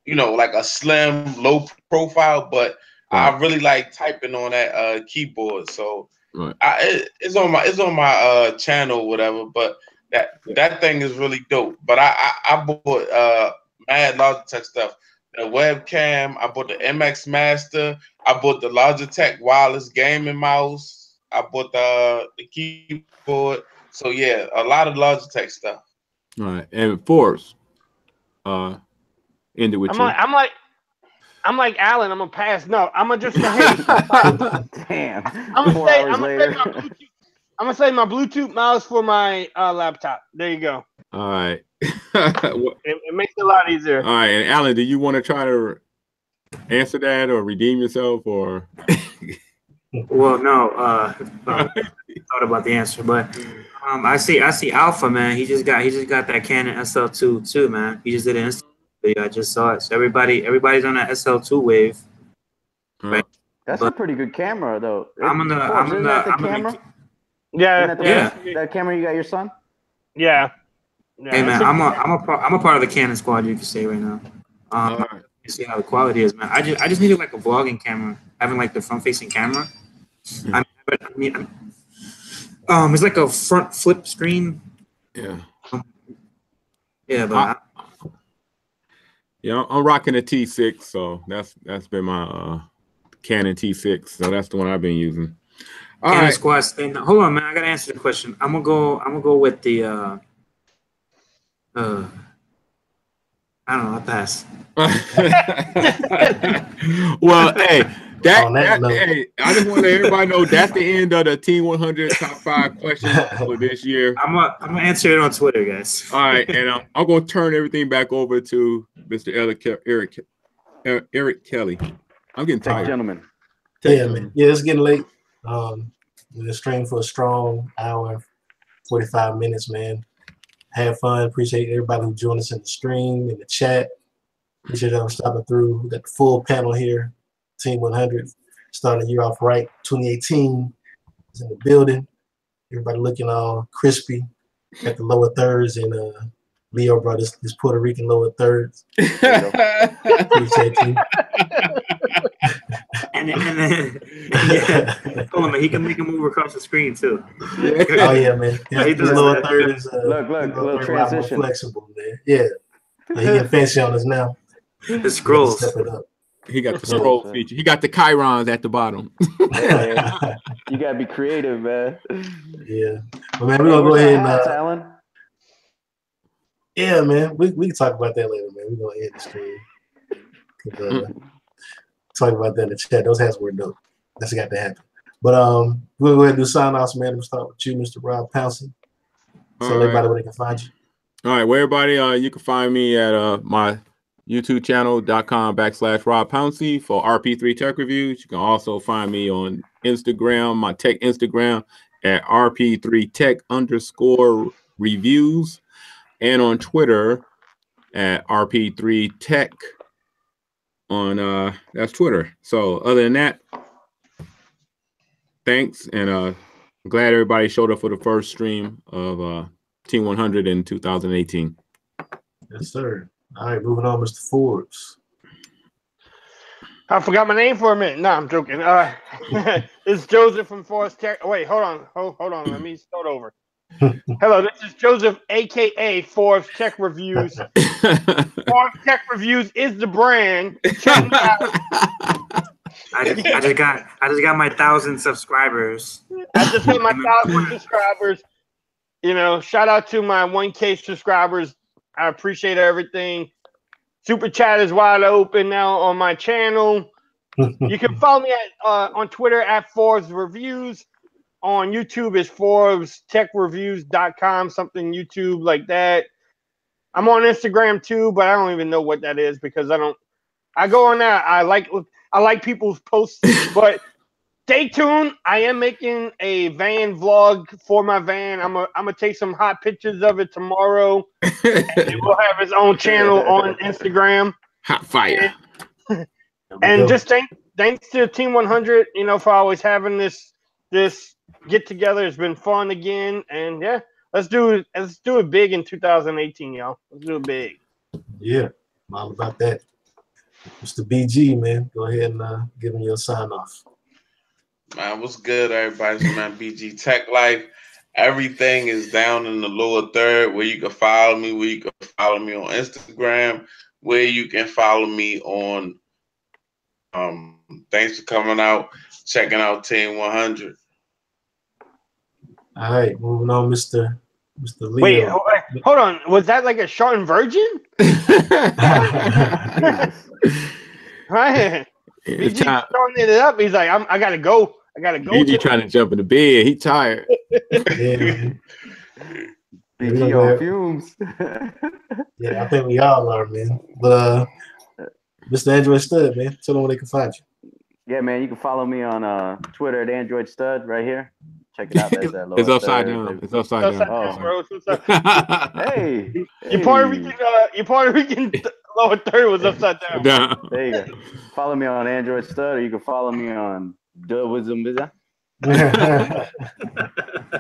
D: a slim, low profile, but I really like typing on that keyboard. So it's on my channel or whatever, but that thing is really dope. But I bought mad Logitech stuff. The webcam, I bought the MX Master, I bought the Logitech wireless gaming mouse, I bought the keyboard. So yeah, a lot of Logitech stuff.
E: All right. And Forbes, ended with you.
B: I'm like Alan. I'm gonna pass. No, I'm gonna just say, hey.
G: Damn.
B: I'm
G: 4 hours later.
B: I'm gonna say my Bluetooth mouse for my laptop. There you go.
E: All right.
B: It makes it a lot easier.
E: All right. And Alan, do you want to try to answer that or redeem yourself or?
F: Well, no. Thought about the answer, but I see Alpha, man. He just got that Canon SL2 too, man. He just did an Instagram video. I just saw it. So everybody's on that SL2 wave. Right?
G: That's a pretty good camera, though.
F: Isn't that the camera?
B: Yeah,
G: that camera you got your son?
B: Yeah.
F: Hey man, I'm a part of the Canon squad. You can say right now. You see how the quality is, man. I just needed like a vlogging camera, having like the front facing camera. It's like a front flip screen.
E: Yeah.
F: Yeah, but
E: I'm rocking a T6, so that's been my Canon T6. So that's the one I've been using. All
F: Canon
E: right.
F: squad. Hold on, man. I gotta answer the question. I'm gonna go with the. I don't know. I'll pass.
E: Well, hey. Hey, I just want to let everybody know that's the end of the T100 top 5 questions for this year.
F: I'm gonna answer it on Twitter, guys.
E: All right, and I'm gonna turn everything back over to Mr. Eric Kelly. I'm getting tired,
G: gentlemen.
A: Yeah, man. Yeah, it's getting late. We're streaming for a strong hour, 45 minutes, man. Have fun. Appreciate everybody who joined us in the stream, in the chat. Appreciate y'all stopping through. We got the full panel here. Team 100, starting the year off right. 2018 is in the building. Everybody looking all crispy at the lower thirds, and Leo brought his Puerto Rican lower thirds. Appreciate you.
F: and hold on, man. He can make a move across the screen too.
A: Oh yeah, man. His lower third is
G: look, little transition.
A: Flexible, man. Yeah, he getting fancy on us now.
F: The scrolls.
A: Step it up.
E: He got the scroll feature. He got the chyrons at the bottom.
G: Yeah, you gotta be creative, man.
A: Yeah, but man, we're gonna go ahead and
G: Alan.
A: Yeah, man, we can talk about that later, man. We're gonna end the stream. Talk about that in the chat. Those hats were dope. That's got to happen. But we'll go ahead and do sign offs, man. We'll start with you, Mr. Rob Pouncey. So everybody where they can find you.
E: All right, well, everybody, you can find me at my youtubechannel.com/Rob Pouncey for RP3 Tech Reviews. You can also find me on Instagram, my tech Instagram at RP3Tech_reviews, and on Twitter at RP3Tech on that's Twitter. So other than that, thanks, and I'm glad everybody showed up for the first stream of Team 100 in 2018.
A: Yes, sir. All right, moving on, Mr. Forbes.
B: I forgot my name for a minute. No, I'm joking. It's Joseph from Forest Tech. Wait, hold on. Let me start over. Hello, this is Joseph, a.k.a. Forbes Tech Reviews. Forbes Tech Reviews is the brand. Check me out.
F: I just got my 1,000 subscribers.
B: I just got my 1,000 subscribers. You know, shout out to my 1K subscribers. I appreciate everything. Super chat is wide open now on my channel. You can follow me on Twitter at Forbes Reviews. On YouTube is ForbesTechReviews.com, something YouTube like that. I'm on Instagram too, but I don't even know what that is because I go on there. I like people's posts, but stay tuned. I am making a van vlog for my van. I'm gonna take some hot pictures of it tomorrow. And it will have its own channel on Instagram.
E: Hot fire.
B: And just thanks to Team 100, you know, for always having this get together. It's been fun again, and yeah, let's do it big in 2018, y'all. Let's do it big.
A: Yeah, I'm all about that. Mr. BG, man, go ahead and give me your sign off.
D: Man, what's good, everybody? It's man, BG Tech Life. Everything is down in the lower third where you can follow me, on Instagram, where you can follow me on. Thanks for coming out, checking out Team 100.
A: All right, moving on, Mr. Leo.
B: Wait, hold on. Was that like a short and virgin? Right. BG throwing it up. He's like, I gotta go.
E: BG trying to jump in the bed. He tired.
A: Yeah,
G: BG on fumes.
A: Yeah, I think we all are, man. But Mr. Andrew Stud, man, tell them where they can find you.
G: Yeah, man, you can follow me on Twitter at Android Stud right here. Check it out. There's that lower
E: It's upside
G: third,
E: down.
G: baby.
E: It's upside
B: Upside
E: down.
B: down, bro. It's upside.
G: Hey,
B: Your Puerto Rican lower third was upside down.
E: Down.
G: there you go. Follow me on Android Stud, or you can follow me on Wisdom.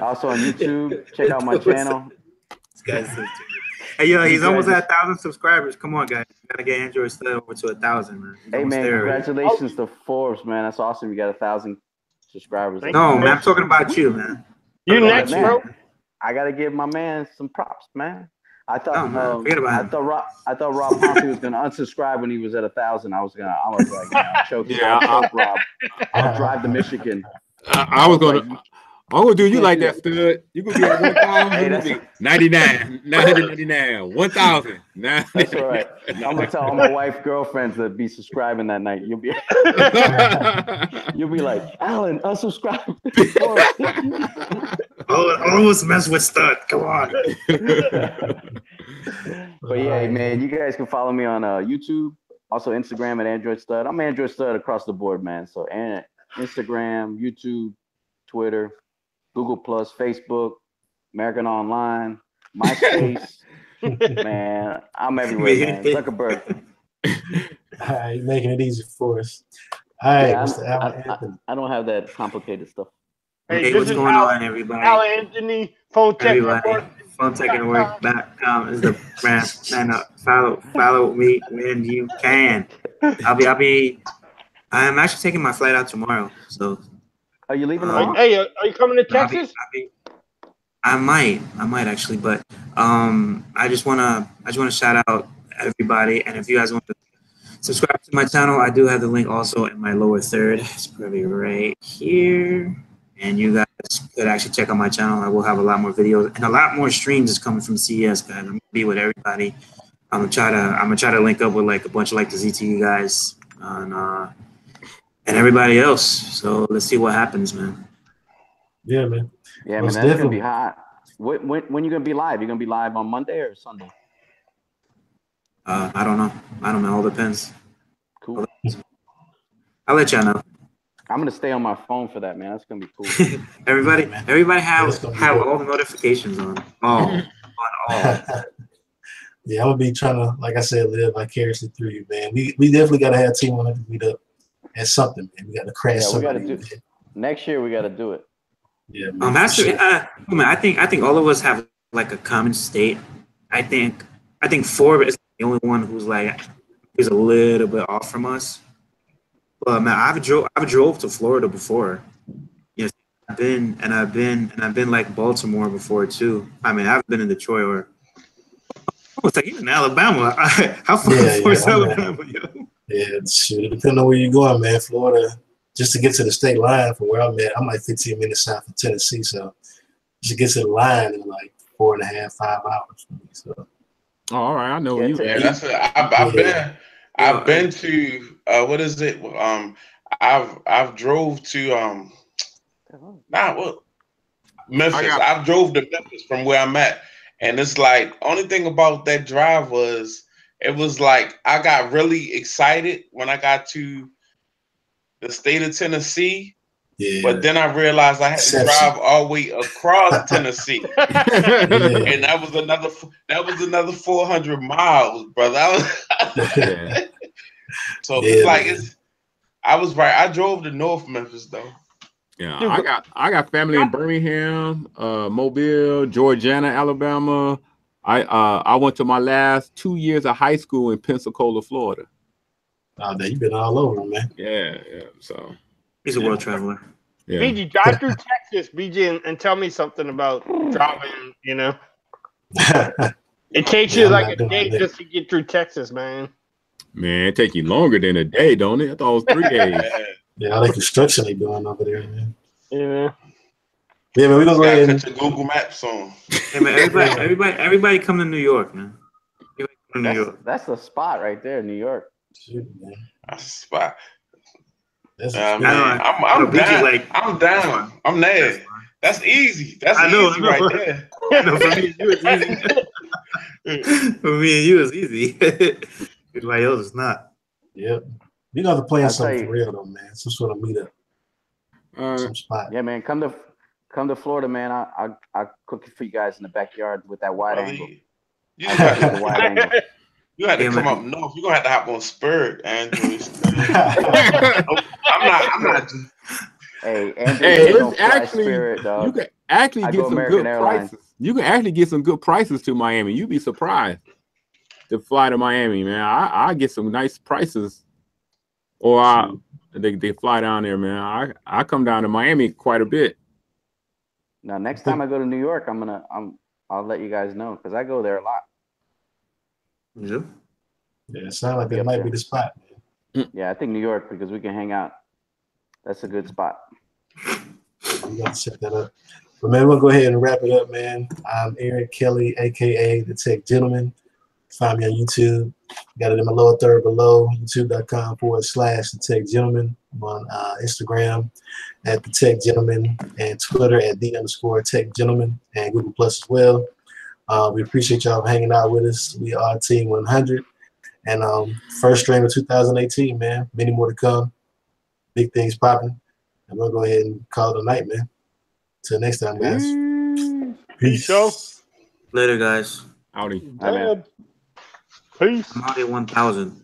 G: Also on YouTube. Check out my channel.
F: This guy's hey, yo, he's almost at 1,000 subscribers. Come on, guys. You gotta get Android Stud over to 1,000, man. He's
G: Hey,
F: almost
G: man,
F: there already.
G: congratulations to Forbes, man. That's awesome. You got 1,000 subscribers.
F: No, man, I'm talking about you, man.
B: You
F: Talking
B: next,
F: about
B: bro.
G: I gotta give my man some props, man. I thought
F: No, man, forget about him.
G: I thought Rob Pompey was gonna unsubscribe when he was at 1,000. I was like, I'll choke Rob. I'll drive to Michigan.
E: I was gonna. I'm gonna do you like that, Stud. You gonna be at 1,000, 99, 999, 1,000.
G: That's all right. I'm gonna tell all my wife girlfriends that be subscribing that night. You'll be like, Alan, unsubscribe.
F: Almost mess with Stud. Come on.
G: But yeah, man, you guys can follow me on YouTube, also Instagram at Android Stud. I'm Android Stud across the board, man. So Instagram, YouTube, Twitter, Google Plus, Facebook, American Online, MySpace. Man, I'm everywhere, man. Zuckerberg.
A: All right, making it easy for us. All right,
G: Yeah,
A: Mr. Alan Anthony.
G: I don't have that complicated stuff.
C: Hey,
B: this
C: what's
B: is
C: going on, everybody?
B: Alan Anthony, Phone Tech
C: Everybody,
B: Network.
C: PhoneTechAndWork.com is the brand. And follow me when you can. I'm actually taking my flight out tomorrow, so.
G: Are you leaving
B: Hey,
G: tomorrow?
B: are you coming to Texas?
C: I might actually, but I just wanna shout out everybody, and if you guys want to subscribe to my channel, I do have the link also in my lower third. It's probably right here, and you guys could actually check out my channel. I will have a lot more videos and a lot more streams is coming from CES, guys. I'm gonna be with everybody. I'm gonna try to link up with like a bunch of like the ZTE guys and everybody else. So let's see what happens, man.
A: Yeah, man.
G: Yeah,
A: Most
G: man, that's gonna
A: definitely.
G: be hot. When you gonna be live? You gonna be live on Monday or Sunday?
C: I don't know. All depends.
G: Cool.
C: I'll let y'all know.
G: I'm gonna stay on my phone for that, man. That's gonna be cool.
C: Everybody
A: That's gonna be
C: have
A: good.
C: all the notifications on. All.
A: Yeah, I'm gonna be trying to, like I said, live vicariously through you, man. We definitely gotta have Team 100 meet up at something, man. We gotta crash
G: Yeah, we
A: somebody.
G: gotta do next year. We gotta do it.
A: Yeah, man. for
C: Actually,
A: sure.
C: man, I think all of us have like a common state. I think Forbes is the only one who's a little bit off from us. But man, I've drove to Florida before. Yes, I've been like Baltimore before too. I mean, I've been in Detroit or it's like even Alabama. How far is Alabama?
A: Yeah, shoot, depending on where you're going, man. Florida, just to get to the state line from where I'm at, I'm like 15 minutes south of Tennessee, so just to get to the line in like 4.5, 5 hours for me. So.
E: Oh, all right, I know
G: Yeah,
E: you.
D: Yeah, that's it. I've been to what is it? I've drove to Memphis. I've drove to Memphis from where I'm at, and it's like only thing about that drive was it was like I got really excited when I got to the state of Tennessee.
A: Yeah.
D: But then I realized I had to drive all the way across Tennessee, and that was another 400 miles, brother. So I was right. I drove to North Memphis though.
E: Yeah, I got family in Birmingham, Mobile, Georgiana, Alabama. I went to my last 2 years of high school in Pensacola, Florida.
A: Oh, man, you've been all over, man.
E: Yeah. So
C: he's a world traveler.
E: Yeah.
B: BG, drive through Texas, BG, and tell me something about driving. You know, it takes you like a day just to get through Texas, man.
E: Man, it take you longer than a day, don't it? I thought it was 3 days.
A: Yeah, all the construction they doing over there, man.
B: Yeah.
A: Yeah, man, we gonna go ahead and
D: put your Google Maps on.
C: Hey, man, everybody come to New York, man.
G: That's the spot right there, New York.
A: Shoot, man.
D: That's the spot.
A: That's
D: I'm down. I'm down. I'm there. That's easy. That's easy right there.
F: No, for me and you, it's easy. For me and you, it's easy. Everybody else is not.
A: Yep. You got to plan
G: I'll
A: something
G: tell
A: for
G: you.
A: real though, man. Some sort of meetup, some spot.
G: Yeah, man, come to Florida, man. I'll cook it for you guys in the backyard with that wide
D: Brother,
G: angle.
D: you
G: I'll
D: got
G: do the wide angle.
D: you had to
C: Yeah,
D: come
C: man.
D: up north. You're gonna have to hop on Spirit, Andrew. I'm not.
G: Hey, Andrew
E: Hey,
G: said
E: it's
G: don't fly
E: actually
G: Spirit,
E: you
G: dog.
E: can actually
G: I
E: get
G: go
E: some
G: American
E: good
G: Airlines.
E: prices. You can actually get some good prices to Miami. You'd be surprised to fly to Miami, man. I get some nice prices, or they fly down there, man. I come down to Miami quite a bit.
G: Now, next time I go to New York, I'll let you guys know because I go there a lot.
C: Yeah.
A: Yeah, it sounds like
G: Be
A: that
G: up
A: might
G: there.
A: be the spot.
G: Yeah, I think New York because we can hang out. That's a good spot.
A: We got to check that up. But man, we'll go ahead and wrap it up, man. I'm Eric Kelly, aka the Tech Gentleman. Find me on YouTube. Got it in my lower third below, youtube.com/the Tech Gentleman. I'm on Instagram at the Tech Gentleman and Twitter at @the_Tech Gentleman and Google Plus as well. We appreciate y'all hanging out with us. We are Team 100 and first stream of 2018, man. Many more to come. Big things popping. And we'll go ahead and call it a night, man. Till next time, guys.
B: Peace, y'all.
C: Later, guys.
E: Howdy.
G: All right, man.
B: Peace.
C: I'm out at 1,000.